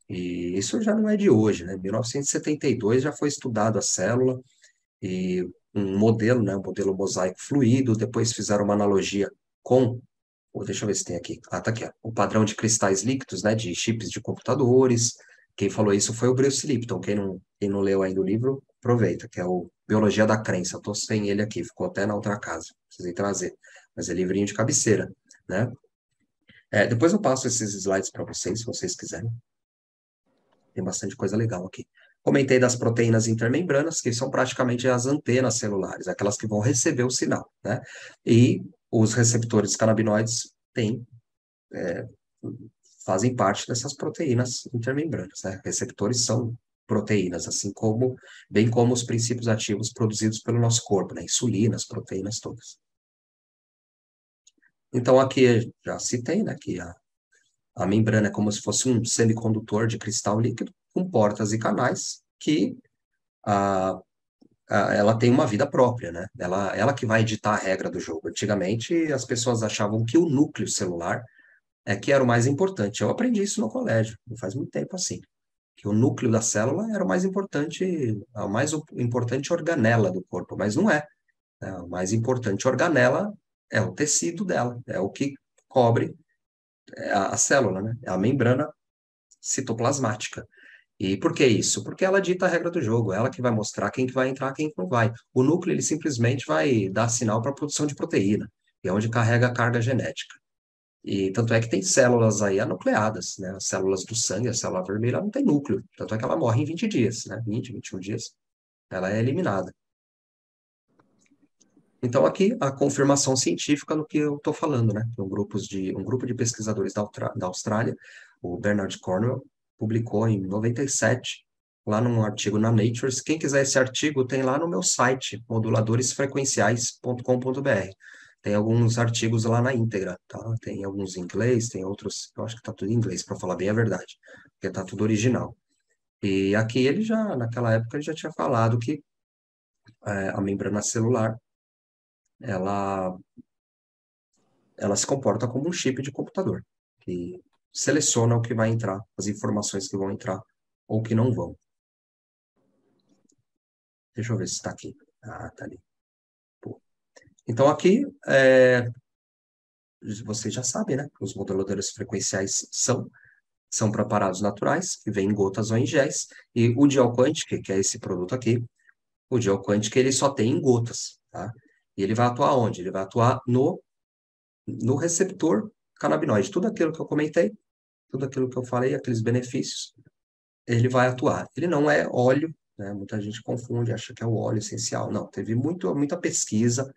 E isso já não é de hoje, né? Em 1972 já foi estudado a célula e um modelo, né? Um modelo mosaico fluido, depois fizeram uma analogia com deixa eu ver se tem aqui. Ah, tá aqui, ó. O padrão de cristais líquidos, né, de chips de computadores. Quem falou isso foi o Bruce Lipton. Quem não leu ainda o livro, aproveita, que é o Biologia da Crença. Eu tô sem ele aqui, ficou até na outra casa. Precisei trazer. Mas é livrinho de cabeceira, né? Depois eu passo esses slides para vocês, se vocês quiserem. Tem bastante coisa legal aqui. Comentei das proteínas intermembranas, que são praticamente as antenas celulares, aquelas que vão receber o sinal, né? E os receptores canabinoides fazem parte dessas proteínas intermembranas, né? Receptores são proteínas, bem como os princípios ativos produzidos pelo nosso corpo, né? Insulina, as proteínas todas. Então, aqui já citei, né, que a membrana é como se fosse um semicondutor de cristal líquido com portas e canais que a, ela tem uma vida própria, né? Ela que vai editar a regra do jogo. Antigamente, as pessoas achavam que o núcleo celular que era o mais importante. Eu aprendi isso no colégio, não faz muito tempo assim, que o núcleo da célula era o mais importante, a mais importante organela do corpo, mas não é. A mais importante organela é o tecido dela, é o que cobre a célula, né? É a membrana citoplasmática. E por que isso? Porque ela dita a regra do jogo, ela que vai mostrar quem que vai entrar, quem que não vai. O núcleo, ele simplesmente vai dar sinal para a produção de proteína, e é onde carrega a carga genética. E tanto é que tem células aí anucleadas, né? As células do sangue, a célula vermelha, não tem núcleo. Tanto é que ela morre em 20 dias, né? 20, 21 dias. Ela é eliminada. Então, aqui, a confirmação científica no que eu estou falando, né? Um grupo de pesquisadores da Austrália, o Bernard Cornwell, publicou em 97, lá num artigo na Nature. Quem quiser esse artigo, tem lá no meu site, moduladoresfrequenciais.com.br. Tem alguns artigos lá na íntegra, tá? Tem alguns em inglês, tem outros, eu acho que tá tudo em inglês, para falar bem a verdade, porque tá tudo original. E aqui ele já, naquela época, ele já tinha falado que a membrana celular, ela ela se comporta como um chip de computador, que seleciona o que vai entrar, as informações que vão entrar ou que não vão. Deixa eu ver se está aqui. Ah, tá ali. Pô. Então, aqui, vocês já sabem, né? Os moduladores frequenciais são preparados naturais, que vêm em gotas ou em géis, e o Geoquantic, que é esse produto aqui, o Geoquantic, ele só tem em gotas, tá? E ele vai atuar onde? Ele vai atuar no receptor canabinoide. Tudo aquilo que eu comentei, tudo aquilo que eu falei, aqueles benefícios, ele vai atuar. Ele não é óleo, né? Muita gente confunde, acha que é o óleo essencial. Não, teve muita pesquisa,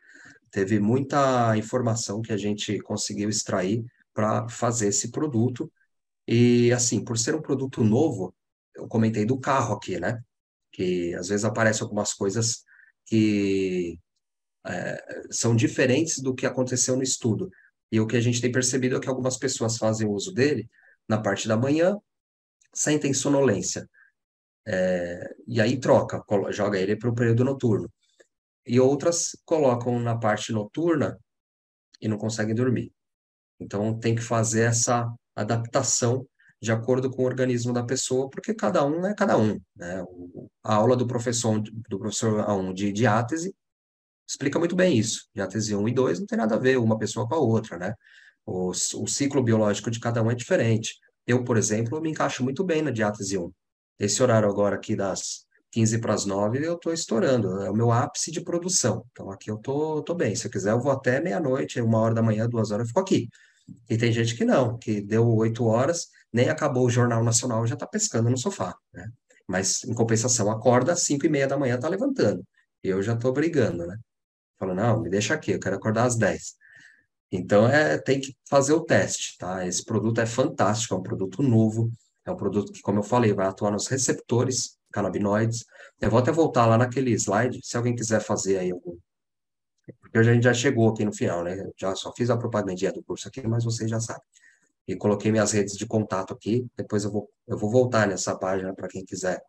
teve muita informação que a gente conseguiu extrair para fazer esse produto. E, assim, por ser um produto novo, eu comentei do carro aqui, né? Que às vezes aparecem algumas coisas que são diferentes do que aconteceu no estudo. E o que a gente tem percebido é que algumas pessoas fazem uso dele na parte da manhã, sentem sonolência. E aí troca, joga ele para o período noturno. E outras colocam na parte noturna e não conseguem dormir. Então tem que fazer essa adaptação de acordo com o organismo da pessoa, porque cada um é cada um, né? A aula do professor A1 de diátese explica muito bem isso. Diátese 1 e 2 não tem nada a ver uma pessoa com a outra, né? O ciclo biológico de cada um é diferente. Eu, por exemplo, me encaixo muito bem na diátese 1. Esse horário agora aqui das 15 para as 9, eu estou estourando. É o meu ápice de produção. Então aqui eu tô bem. Se eu quiser, eu vou até meia-noite, 1 hora da manhã, 2 horas, eu fico aqui. E tem gente que não, que deu 8 horas, nem acabou o Jornal Nacional, já está pescando no sofá, né? Mas, em compensação, acorda às 5:30 da manhã, tá levantando. E eu já tô brigando, né? Falando, não, me deixa aqui, eu quero acordar às 10. Então, tem que fazer o teste, tá? Esse produto é fantástico, é um produto novo, é um produto que, como eu falei, vai atuar nos receptores canabinoides. Eu vou até voltar lá naquele slide, se alguém quiser fazer aí algum. Porque a gente já chegou aqui no final, né? Eu já só fiz a propagandinha do curso aqui, mas vocês já sabem. E coloquei minhas redes de contato aqui, depois eu vou voltar nessa página para quem quiser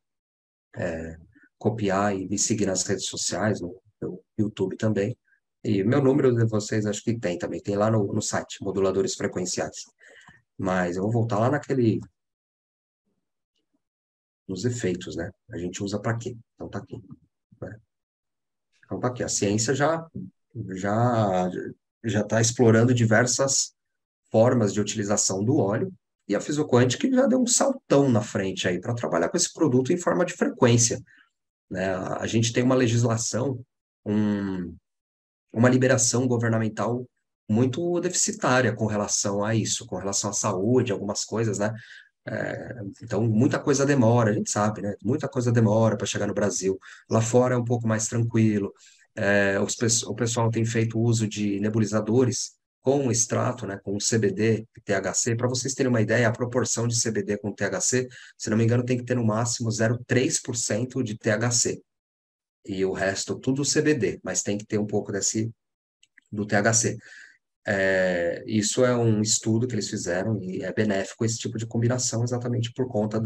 copiar e me seguir nas redes sociais, no YouTube também. E meu número de vocês acho que tem lá no site, moduladores frequenciais. Mas eu vou voltar lá nos efeitos, né? A gente usa para quê? Então tá aqui, né? Então tá aqui. A ciência já já está explorando diversas formas de utilização do óleo e a Fisioquantic já deu um saltão na frente aí para trabalhar com esse produto em forma de frequência, né? A gente tem uma legislação, um, uma liberação governamental muito deficitária com relação a isso, com relação à saúde, algumas coisas, né? Então, muita coisa demora, a gente sabe, né? Muita coisa demora para chegar no Brasil. Lá fora é um pouco mais tranquilo. O pessoal tem feito uso de nebulizadores com extrato, né? Com CBD e THC. Para vocês terem uma ideia, a proporção de CBD com THC, se não me engano, tem que ter no máximo 0,3% de THC. E o resto, tudo CBD, mas tem que ter um pouco do THC. Isso é um estudo que eles fizeram e é benéfico esse tipo de combinação exatamente por conta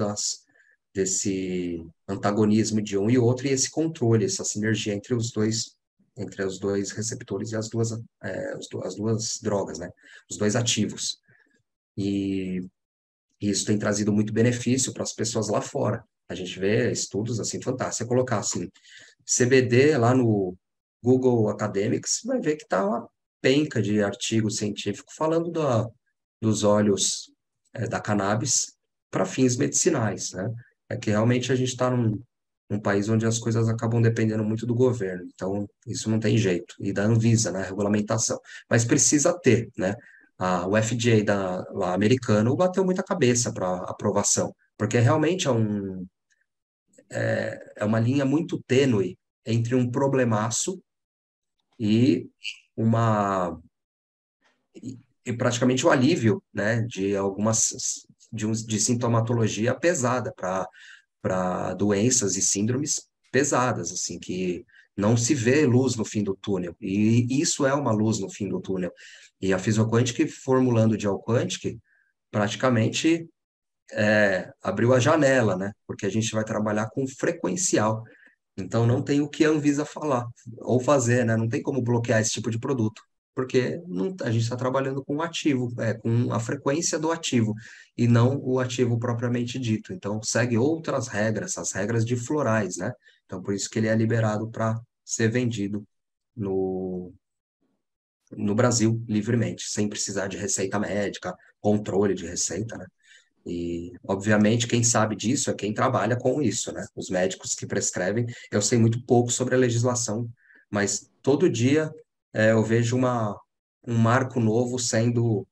desse antagonismo de um e outro e esse controle, essa sinergia entre os dois receptores e as duas drogas, né? Os dois ativos. E isso tem trazido muito benefício para as pessoas lá fora. A gente vê estudos assim fantásticos. Se colocar assim, CBD lá no Google Academics, vai ver que está uma penca de artigo científico falando dos óleos da cannabis para fins medicinais, né? É que realmente a gente está num país onde as coisas acabam dependendo muito do governo, então isso não tem jeito, e da Anvisa, né, a regulamentação. Mas precisa ter, né? O FDA lá americano bateu muita cabeça para aprovação, porque realmente é uma linha muito tênue entre um problemaço e uma e praticamente o alívio, né, de algumas de sintomatologia pesada para doenças e síndromes pesadas, assim, que não se vê luz no fim do túnel. E isso é uma luz no fim do túnel. E a Physioquantic, formulando o Geoquantic, praticamente abriu a janela, né? Porque a gente vai trabalhar com frequencial. Então não tem o que a Anvisa falar ou fazer, né? Não tem como bloquear esse tipo de produto, porque a gente está trabalhando com o ativo, com a frequência do ativo e não o ativo propriamente dito. Então segue outras regras, as regras de florais, né? Então por isso que ele é liberado para ser vendido no, no Brasil livremente, sem precisar de receita médica, controle de receita, né? E, obviamente, quem sabe disso é quem trabalha com isso, né? Os médicos que prescrevem. Eu sei muito pouco sobre a legislação, mas todo dia eu vejo um marco novo sendo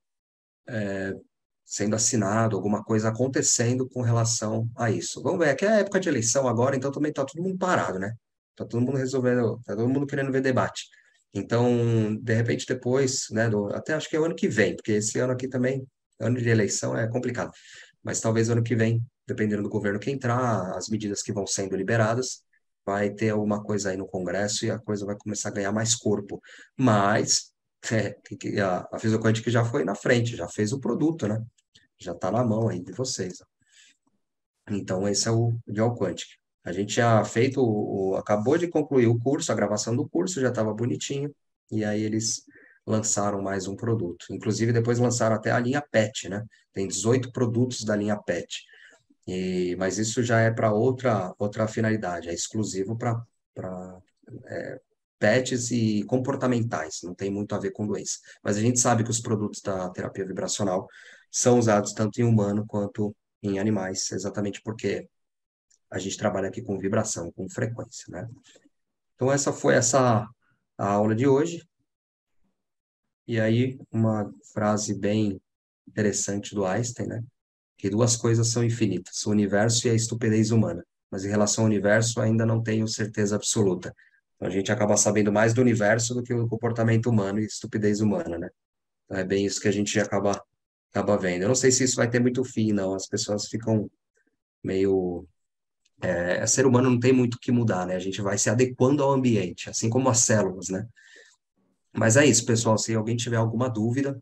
assinado, alguma coisa acontecendo com relação a isso. Vamos ver, é que é época de eleição agora, então também está todo mundo parado, né? Tá todo mundo resolvendo, tá todo mundo querendo ver debate. Então, de repente, depois, né, até acho que é o ano que vem, porque esse ano aqui também, ano de eleição é complicado. Mas talvez ano que vem, dependendo do governo que entrar, as medidas que vão sendo liberadas, vai ter alguma coisa aí no Congresso e a coisa vai começar a ganhar mais corpo. Mas a Fisioquantic já foi na frente, já fez o produto, né? Já está na mão aí de vocês. Então, esse é o Geoquantic. A gente já feito, acabou de concluir o curso, a gravação do curso já estava bonitinho, e aí eles lançaram mais um produto. Inclusive, depois lançaram até a linha PET, né? Tem 18 produtos da linha PET. Mas isso já é para outra finalidade, é exclusivo para PETs e comportamentais, não tem muito a ver com doença. Mas a gente sabe que os produtos da terapia vibracional são usados tanto em humano quanto em animais, exatamente porque a gente trabalha aqui com vibração, com frequência, né? Então essa foi a aula de hoje. E aí uma frase bem interessante do Einstein, né? Que duas coisas são infinitas, o universo e a estupidez humana. Mas em relação ao universo, ainda não tenho certeza absoluta. Então, a gente acaba sabendo mais do universo do que o comportamento humano e estupidez humana, né? Então, é bem isso que a gente acaba vendo. Eu não sei se isso vai ter muito fim, não. As pessoas ficam meio. Ser humano não tem muito o que mudar, né? A gente vai se adequando ao ambiente, assim como as células, né? Mas é isso, pessoal. Se alguém tiver alguma dúvida,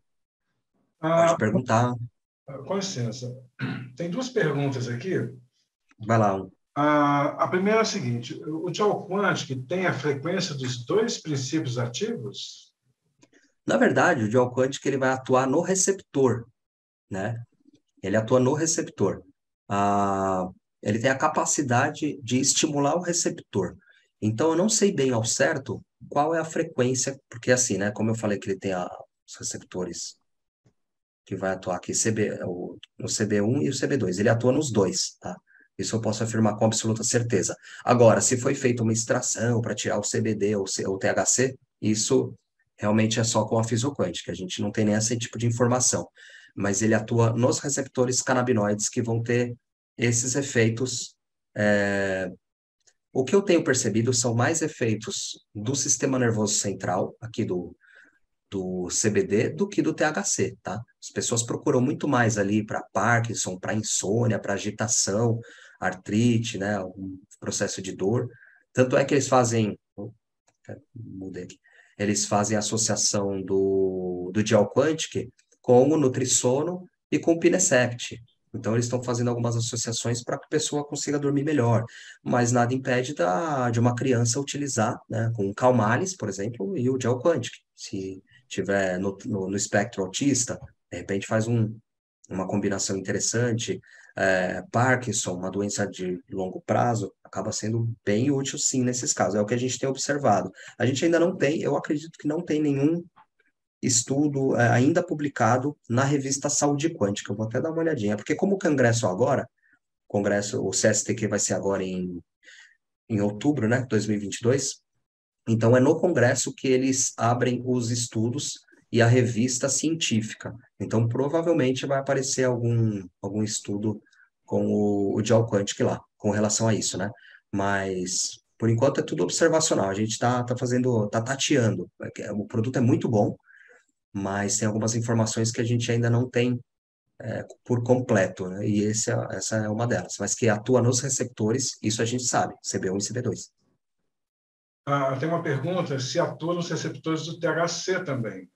pode Ah, perguntar. com licença. Tem duas perguntas aqui. Vai lá. A primeira é a seguinte: o Tchau Quantic tem a frequência dos dois princípios ativos? Na verdade, o dual quântico ele vai atuar no receptor, né? Ele atua no receptor. Ah, ele tem a capacidade de estimular o receptor. Então, eu não sei bem ao certo qual é a frequência, porque assim, né? Como eu falei que ele tem os receptores que vai atuar aqui, no CB1 e o CB2. Ele atua nos dois, tá? Isso eu posso afirmar com absoluta certeza. Agora, se foi feita uma extração para tirar o CBD ou o THC, isso realmente é só com a fisioquântica, a gente não tem nem esse tipo de informação. Mas ele atua nos receptores canabinoides que vão ter esses efeitos. O que eu tenho percebido são mais efeitos do sistema nervoso central, aqui do CBD do que do THC, tá? As pessoas procuram muito mais ali para Parkinson, para insônia, para agitação, artrite, né? Um processo de dor. Tanto é que eles fazem, mudei aqui, eles fazem associação do Gel Quantic com o Nutrissono e com o Pinesept. Então, eles estão fazendo algumas associações para que a pessoa consiga dormir melhor, mas nada impede de uma criança utilizar, né, com o Calmales, por exemplo, e o Gel Quantic. Se tiver no espectro autista, de repente faz uma combinação interessante. Parkinson, uma doença de longo prazo, acaba sendo bem útil sim nesses casos. É o que a gente tem observado. A gente ainda não tem, eu acredito que não tem nenhum estudo ainda publicado na revista Saúde Quântica. Eu vou até dar uma olhadinha, porque como o congresso agora, o CSTQ vai ser agora em outubro, né, 2022, então, é no Congresso que eles abrem os estudos e a revista científica. Então, provavelmente vai aparecer algum estudo com o Gel Quantic lá, com relação a isso, né? Mas, Por enquanto é tudo observacional. A gente está fazendo, está tateando. O produto é muito bom, mas tem algumas informações que a gente ainda não tem por completo, né? E essa é uma delas. Mas que atua nos receptores, isso a gente sabe, CB1 e CB2. Tem uma pergunta se atua nos receptores do THC também.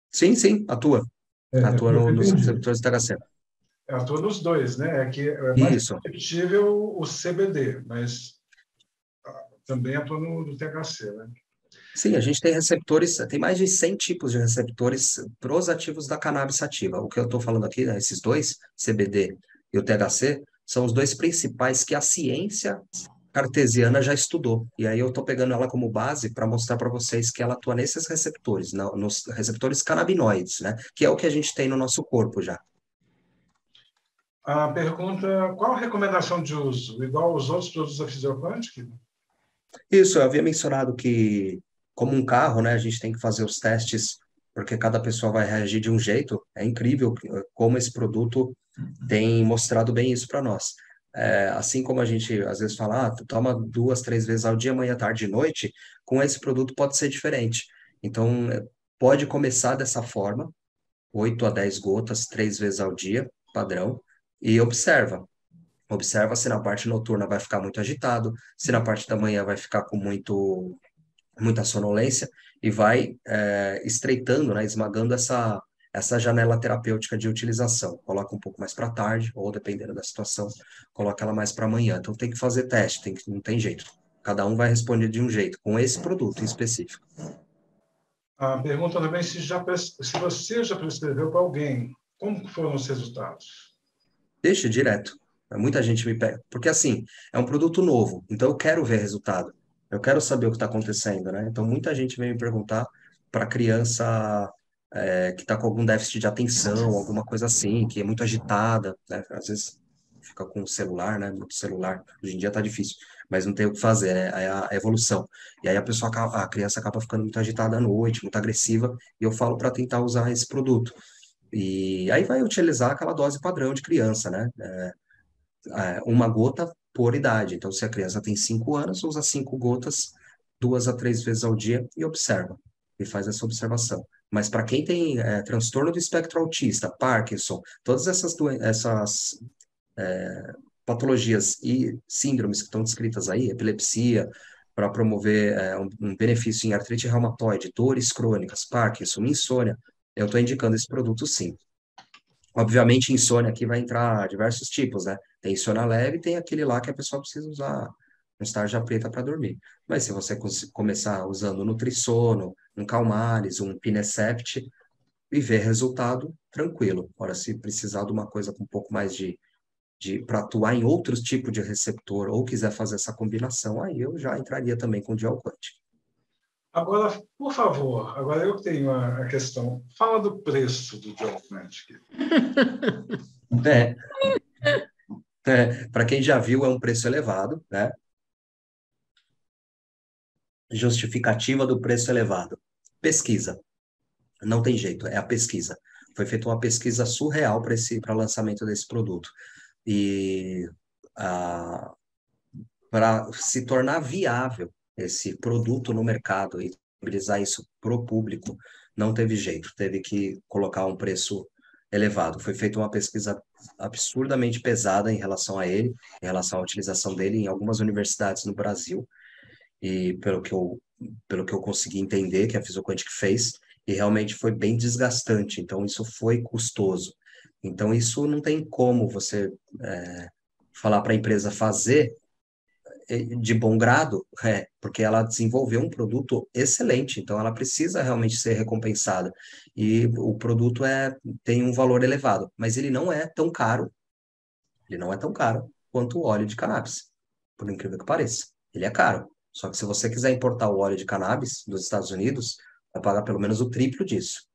Sim, sim, atua. Atua Pelo que eu nos entendi. receptores THC. Atua nos dois, né? É que é mais Isso. perceptível o CBD, mas também atua no THC, né? Sim, a gente tem receptores, tem mais de 100 tipos de receptores para os ativos da cannabis sativa. O que eu estou falando aqui, né, esses dois, CBD e o THC, são os dois principais que a ciência cartesiana já estudou. E aí eu estou pegando ela como base para mostrar para vocês que ela atua nesses receptores, nos receptores canabinoides, né? Que é o que a gente tem no nosso corpo já. A pergunta, qual a recomendação de uso? Igual aos outros produtos da Physioquantic? Isso, eu havia mencionado que, como um carro, né, a gente tem que fazer os testes, porque cada pessoa vai reagir de um jeito. É incrível como esse produto tem mostrado bem isso para nós. Assim como a gente às vezes fala, toma 2, 3 vezes ao dia, manhã, tarde e noite, com esse produto pode ser diferente. Então, pode começar dessa forma, 8 a 10 gotas, 3 vezes ao dia, padrão, e observa. Observa se na parte noturna vai ficar muito agitado, se na parte da manhã vai ficar com muita sonolência, e vai estreitando, né, esmagando essa janela terapêutica de utilização. Coloca um pouco mais para tarde, ou dependendo da situação, coloca ela mais para amanhã. Então tem que fazer teste, não tem jeito. Cada um vai responder de um jeito, com esse produto em específico. A pergunta também se você já prescreveu para alguém, como foram os resultados? Deixa direto. Muita gente me pega. Porque, assim, é um produto novo, então eu quero ver resultado. Eu quero saber o que está acontecendo, né? Então, muita gente vem me perguntar para criança que está com algum déficit de atenção, alguma coisa assim, que é muito agitada, né? Às vezes fica com o celular, né? Muito celular. Hoje em dia tá difícil, mas não tem o que fazer, né? É a evolução. E aí a criança acaba ficando muito agitada à noite, muito agressiva, e eu falo para tentar usar esse produto. E aí vai utilizar aquela dose padrão de criança, né? Uma gota por idade. Então, se a criança tem 5 anos, usa 5 gotas, 2 a 3 vezes ao dia e observa. E faz essa observação. Mas para quem tem transtorno do espectro autista, Parkinson, todas essas patologias e síndromes que estão descritas aí, epilepsia, para promover um benefício em artrite reumatoide, dores crônicas, Parkinson, insônia, eu estou indicando esse produto sim. Obviamente, insônia aqui vai entrar diversos tipos, né? Tem insônia leve e tem aquele lá que a pessoa precisa usar um tarja preta para dormir. Mas se você começar usando Nutrissono, um Calmales, um Pinesept e ver resultado, tranquilo. Agora, se precisar de uma coisa com um pouco mais de para atuar em outros tipos de receptor ou quiser fazer essa combinação, aí eu já entraria também com Dialquant. Agora, por favor, agora eu tenho a questão. Fala do preço do Dialquantic. Para quem já viu, é um preço elevado, né? Justificativa do preço elevado. Pesquisa. Não tem jeito, é a pesquisa. Foi feita uma pesquisa surreal para o lançamento desse produto. E para se tornar viável esse produto no mercado e disponibilizar isso para o público, não teve jeito, teve que colocar um preço elevado. Foi feita uma pesquisa absurdamente pesada em relação a ele, em relação à utilização dele em algumas universidades no Brasil, e pelo que eu consegui entender que a Physioquantic fez, e realmente foi bem desgastante, então isso foi custoso. Então isso não tem como você falar para a empresa fazer de bom grado, porque ela desenvolveu um produto excelente, então ela precisa realmente ser recompensada. E o produto tem um valor elevado, mas ele não é tão caro, ele não é tão caro quanto o óleo de cannabis, por incrível que pareça. Ele é caro, só que se você quiser importar o óleo de cannabis dos Estados Unidos, vai pagar pelo menos o triplo disso.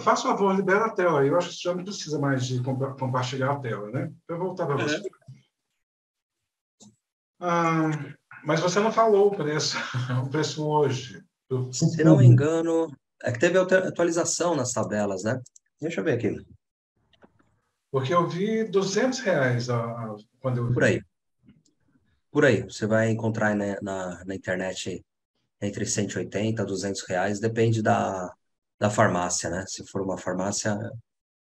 Faça um favor, libera a tela. Eu acho que você já não precisa mais de compartilhar a tela, né? Eu vou voltar para você. Mas você não falou o preço hoje. Se não me engano, é que teve atualização nas tabelas, né? Deixa eu ver aqui. Porque eu vi R$ 200 quando eu vi. Por aí. Por aí, você vai encontrar né, na internet entre 180 e R$ 200, depende da farmácia, né? Se for uma farmácia,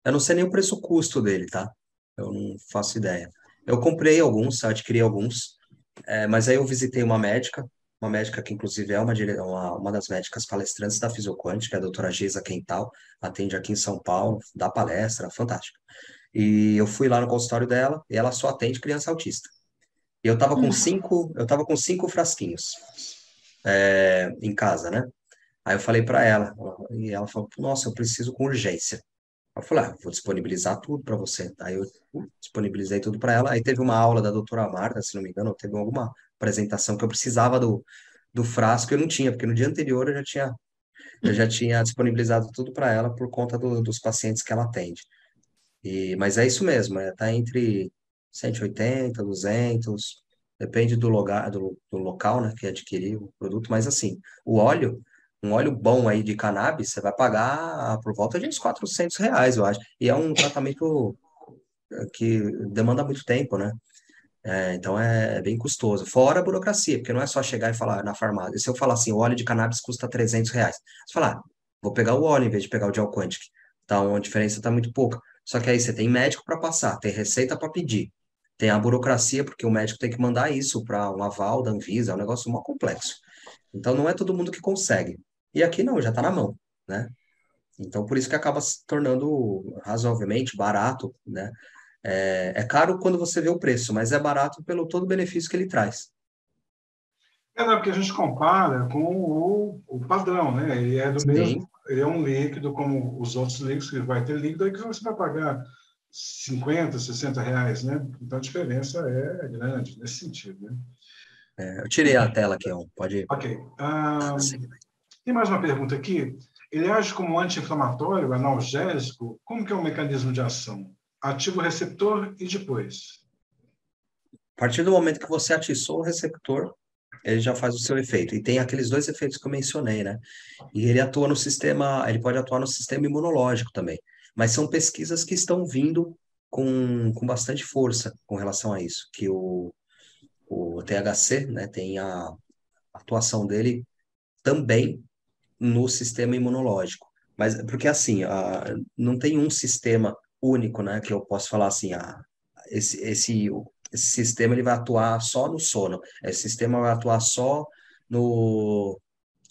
eu não sei nem o preço-custo dele, tá? Eu não faço ideia. Eu comprei alguns, adquiri alguns, mas aí eu visitei uma médica que inclusive é uma das médicas palestrantes da Fisioquântica, a doutora Geisa Quental, atende aqui em São Paulo, dá palestra, fantástica. E eu fui lá no consultório dela e ela só atende criança autista. E Hum. eu tava com 5 frasquinhos em casa, né? Aí eu falei para ela, e ela falou, nossa, eu preciso com urgência. Eu falei, vou disponibilizar tudo para você. Aí eu disponibilizei tudo para ela. Aí teve uma aula da doutora Marta, se não me engano, teve alguma apresentação que eu precisava do frasco e eu não tinha, porque no dia anterior eu já tinha disponibilizado tudo para ela por conta dos pacientes que ela atende. Mas é isso mesmo, tá entre 180, 200, depende do lugar, do local, né, que adquiriu o produto, mas assim, um óleo bom aí de cannabis, você vai pagar por volta de uns R$ 400, eu acho, e é um tratamento que demanda muito tempo, né? Então é bem custoso. Fora a burocracia, porque não é só chegar e falar na farmácia. Se eu falar assim, o óleo de cannabis custa R$ 300, você fala, vou pegar o óleo em vez de pegar o gel Quantic. Então a diferença está muito pouca. Só que aí você tem médico para passar, tem receita para pedir, tem a burocracia, porque o médico tem que mandar isso para um aval da Anvisa, é um negócio mó complexo. Então não é todo mundo que consegue. E aqui não, já está na mão, né? Então por isso que acaba se tornando razoavelmente barato, né? É caro quando você vê o preço, mas é barato pelo todo o benefício que ele traz. Não, porque a gente compara com o padrão, né? Ele é do mesmo, Sim, ele é um líquido como os outros líquidos, que vai ter líquido aí que você vai pagar 50, R$ 60, né? Então a diferença é grande nesse sentido, né? eu tirei a tela aqui, ó. Pode. Ok. Sim. Tem mais uma pergunta aqui. Ele age como anti-inflamatório, analgésico? Como que é o mecanismo de ação? Ativa o receptor e depois? A partir do momento que você atiçou o receptor, ele já faz o seu efeito. E tem aqueles dois efeitos que eu mencionei, né? E ele atua no sistema, ele pode atuar no sistema imunológico também. Mas são pesquisas que estão vindo com bastante força com relação a isso, que o THC, né, tem a atuação dele também no sistema imunológico. Mas porque assim, não tem um sistema único, né, que eu posso falar assim, esse sistema ele vai atuar só no sono, esse sistema vai atuar só no,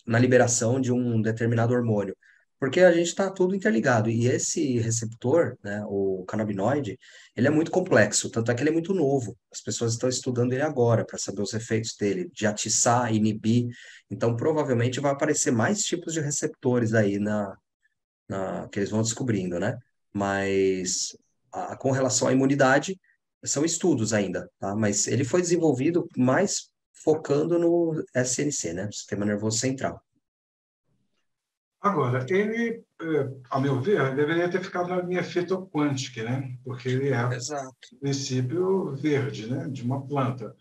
na liberação de um determinado hormônio. Porque a gente está tudo interligado. E esse receptor, né, o canabinoide, ele é muito complexo, tanto é que ele é muito novo. As pessoas estão estudando ele agora para saber os efeitos dele, de atiçar, inibir. Então, provavelmente vai aparecer mais tipos de receptores aí que eles vão descobrindo, né? Mas com relação à imunidade, são estudos ainda, tá? Mas ele foi desenvolvido mais focando no SNC, né? Sistema Nervoso Central. Agora, ele, a meu ver, deveria ter ficado na linha fitoquântica, né? Porque ele é, no Exato. princípio, verde, né? De uma planta.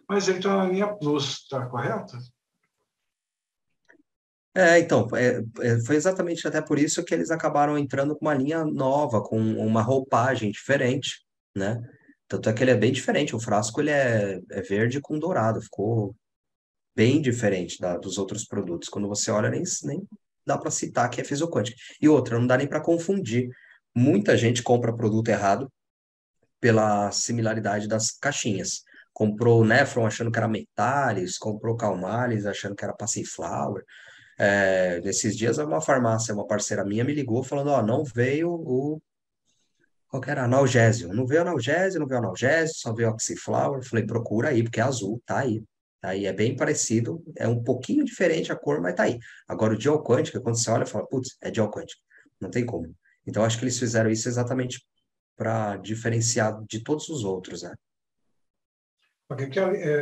Mas ele está na linha plus, está correto? Então, foi exatamente até por isso que eles acabaram entrando com uma linha nova, com uma roupagem diferente, né? Tanto é que ele é bem diferente, o frasco ele é verde com dourado, ficou bem diferente dos outros produtos. Quando você olha, nem dá para citar que é Fisioquântica. E outra, não dá nem para confundir. Muita gente compra produto errado pela similaridade das caixinhas. Comprou o Nefron achando que era Metalis, comprou Calmales achando que era Passiflora. Nesses dias, uma farmácia, uma parceira minha, me ligou falando: Ó, não veio qual que era? Analgésio. Não veio analgésio, não veio analgésio, só veio Oxyflower. Falei: procura aí, porque é azul, tá aí. Tá aí, é bem parecido, é um pouquinho diferente a cor, mas tá aí. Agora, o Gel Quântica, quando você olha, fala: putz, é Gel Quântica. Não tem como. Então, acho que eles fizeram isso exatamente para diferenciar de todos os outros, né? Porque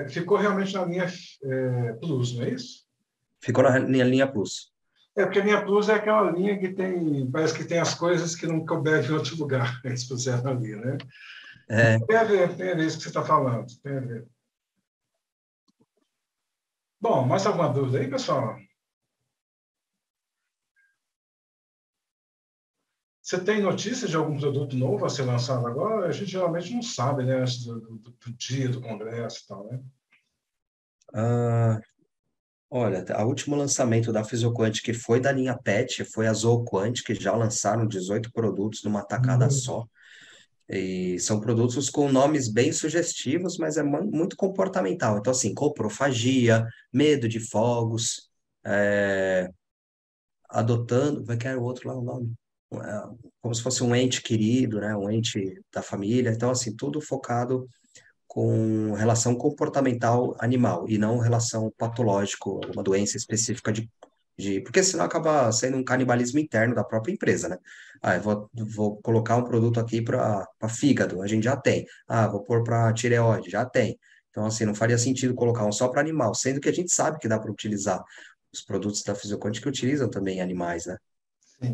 ficou realmente na linha plus, não é isso? Ficou na linha Plus. Porque a linha plus é aquela linha que tem, parece que tem as coisas que não couberam em outro lugar, eles puseram ali, né? É, Tem a ver isso que você está falando, tem a ver. Bom, mais alguma dúvida aí, pessoal? Você tem notícia de algum produto novo a ser lançado agora? A gente geralmente não sabe, né, antes do dia do congresso e tal, né? Ah, olha, o último lançamento da Fisioquant, que foi da linha PET, foi a Zooquant, que já lançaram 18 produtos numa tacada só. E são produtos com nomes bem sugestivos, mas é muito comportamental. Então, assim, coprofagia, medo de fogos, é, adotando, como é que era o outro lá, o nome? Como se fosse um ente querido, né? Um ente da família. Então, assim, tudo focado com relação comportamental animal e não relação patológico, uma doença específica porque senão acaba sendo um canibalismo interno da própria empresa, né? Ah, eu vou colocar um produto aqui para fígado, a gente já tem. Ah, vou pôr para tireoide, já tem. Então, assim, não faria sentido colocar um só para animal, sendo que a gente sabe que dá para utilizar os produtos da Fisioconte que utilizam também animais, né? Sim.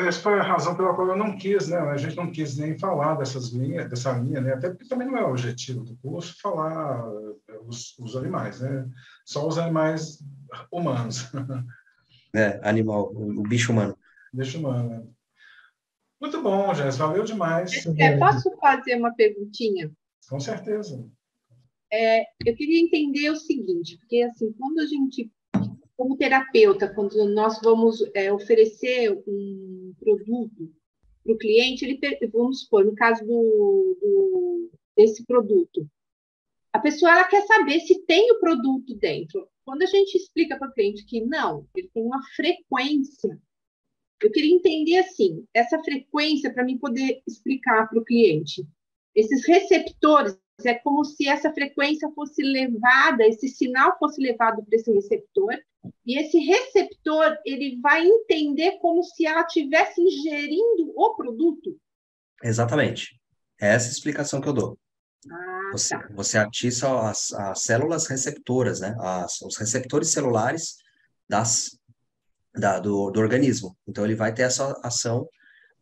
Essa foi a razão pela qual eu não quis, né? A gente não quis nem falar dessa linha, né? Até porque também não é o objetivo do curso falar os animais, né? Só os animais humanos, Animal, o bicho humano. deixa humano. Né? Muito bom, Jéssica, valeu demais. Posso fazer uma perguntinha? Com certeza. Eu queria entender o seguinte, porque assim, quando a gente, como terapeuta, quando nós vamos oferecer um produto para o cliente, vamos supor, no caso desse produto, a pessoa ela quer saber se tem o produto dentro. Quando a gente explica para o cliente que não, ele tem uma frequência, eu queria entender assim, essa frequência para mim poder explicar para o cliente. Esses receptores, é como se essa frequência fosse levada, esse sinal fosse levado para esse receptor, e esse receptor ele vai entender como se ela estivesse ingerindo o produto. Exatamente. É essa a explicação que eu dou. Tá. Você atiça as células receptoras, né? Os receptores celulares do organismo. Então, ele vai ter essa ação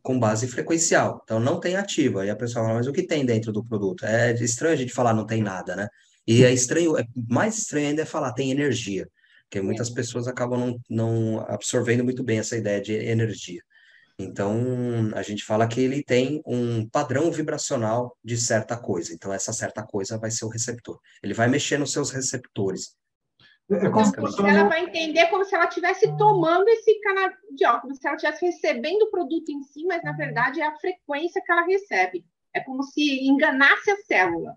com base frequencial. Então, não tem ativa. E a pessoa fala, mas o que tem dentro do produto? É estranho a gente falar não tem nada, né? E mais estranho ainda é falar tem energia, porque muitas pessoas acabam não absorvendo muito bem essa ideia de energia. Então, a gente fala que ele tem um padrão vibracional de certa coisa. Então, essa certa coisa vai ser o receptor. Ele vai mexer nos seus receptores. Então, ela vai entender como se ela estivesse tomando esse canabidiol, como se ela estivesse recebendo o produto em si, mas na verdade é a frequência que ela recebe. É como se enganasse a célula.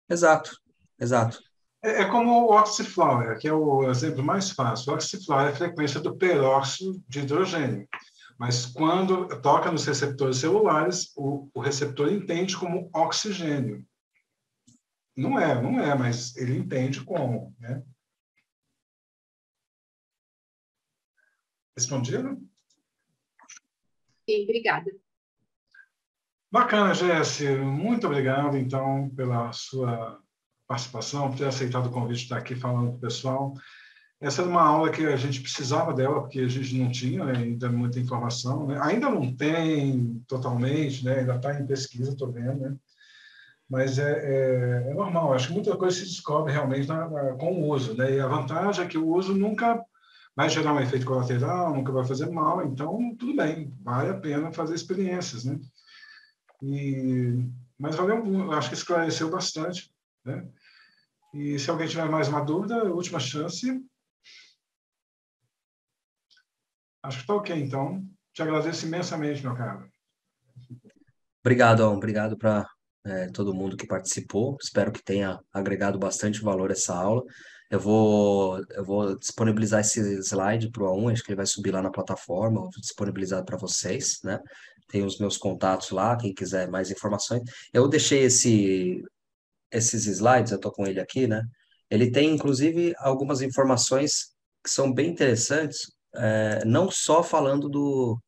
Exato, exato. É como o oxyflower, que é o exemplo mais fácil. O oxyflower é a frequência do peróxido de hidrogênio. Mas quando toca nos receptores celulares, o receptor entende como oxigênio. Não é, mas ele entende como, né? Respondido? Sim, obrigada. Bacana, Jesse. Muito obrigado, então, pela sua participação, por ter aceitado o convite de estar aqui falando com o pessoal. Essa era uma aula que a gente precisava dela, porque a gente não tinha, né, ainda muita informação. Né? Ainda não tem totalmente, né? Ainda está em pesquisa, estou vendo, né? Mas é normal. Acho que muita coisa se descobre realmente com o uso. Né? E a vantagem é que o uso nunca vai gerar um efeito colateral, nunca vai fazer mal, então tudo bem, vale a pena fazer experiências, né? Mas valeu, acho que esclareceu bastante, né? E se alguém tiver mais uma dúvida, última chance. Acho que está ok, então. Te agradeço imensamente, meu caro. Obrigado, Alan. Obrigado para todo mundo que participou. Espero que tenha agregado bastante valor essa aula. Eu vou disponibilizar esse slide para o A1, acho que ele vai subir lá na plataforma, vou disponibilizar para vocês, né? Tem os meus contatos lá, quem quiser mais informações. Eu deixei esses slides, eu estou com ele aqui, né? Ele tem, inclusive, algumas informações que são bem interessantes, não só falando do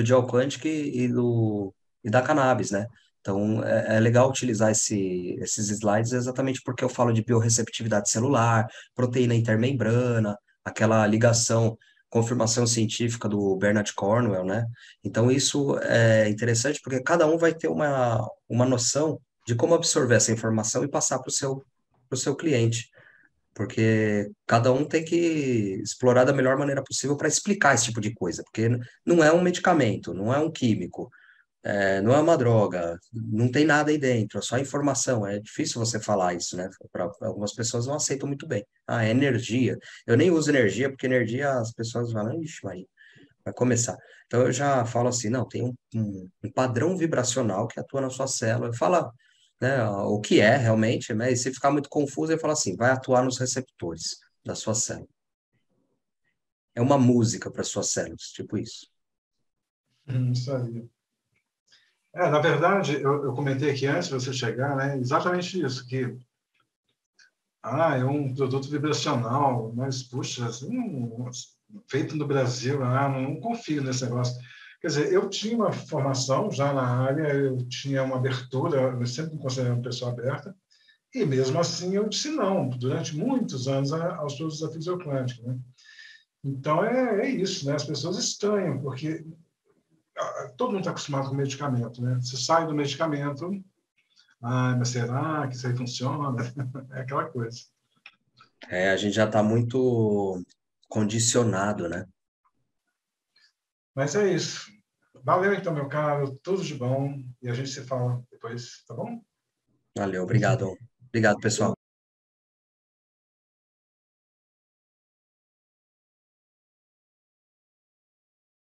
gel quântico e da cannabis, né? Então, é legal utilizar esses slides exatamente porque eu falo de biorreceptividade celular, proteína intermembrana, aquela ligação, confirmação científica do Bernard Cornwell, né? Então, isso é interessante porque cada um vai ter uma noção de como absorver essa informação e passar para o seu cliente, porque cada um tem que explorar da melhor maneira possível para explicar esse tipo de coisa, porque não é um medicamento, não é um químico. Não é uma droga, não tem nada aí dentro, é só informação. É difícil você falar isso, né? Para algumas pessoas não aceitam muito bem. Ah, é energia. Eu nem uso energia, porque energia as pessoas falam, ixi, Maria, vai começar. Então eu já falo assim, não, tem um padrão vibracional que atua na sua célula. Fala, né, o que é realmente, né? E se ficar muito confuso, eu falo assim, vai atuar nos receptores da sua célula. É uma música para suas células, tipo isso. Isso aí. Na verdade, eu comentei aqui antes de você chegar, né, exatamente isso, que é um produto vibracional, mas, puxa, feito no Brasil, não confio nesse negócio. Quer dizer, eu tinha uma formação já na área, eu tinha uma abertura, eu sempre me considerei uma pessoa aberta, e mesmo assim eu disse não, durante muitos anos, aos produtos da fisioclântica, né? Então, é isso, né? As pessoas estranham, porque todo mundo está acostumado com medicamento, né? Você sai do medicamento, mas será que isso aí funciona? É aquela coisa. A gente já está muito condicionado, né? Mas é isso. Valeu, então, meu caro. Tudo de bom. E a gente se fala depois, tá bom? Valeu, obrigado. Obrigado, pessoal.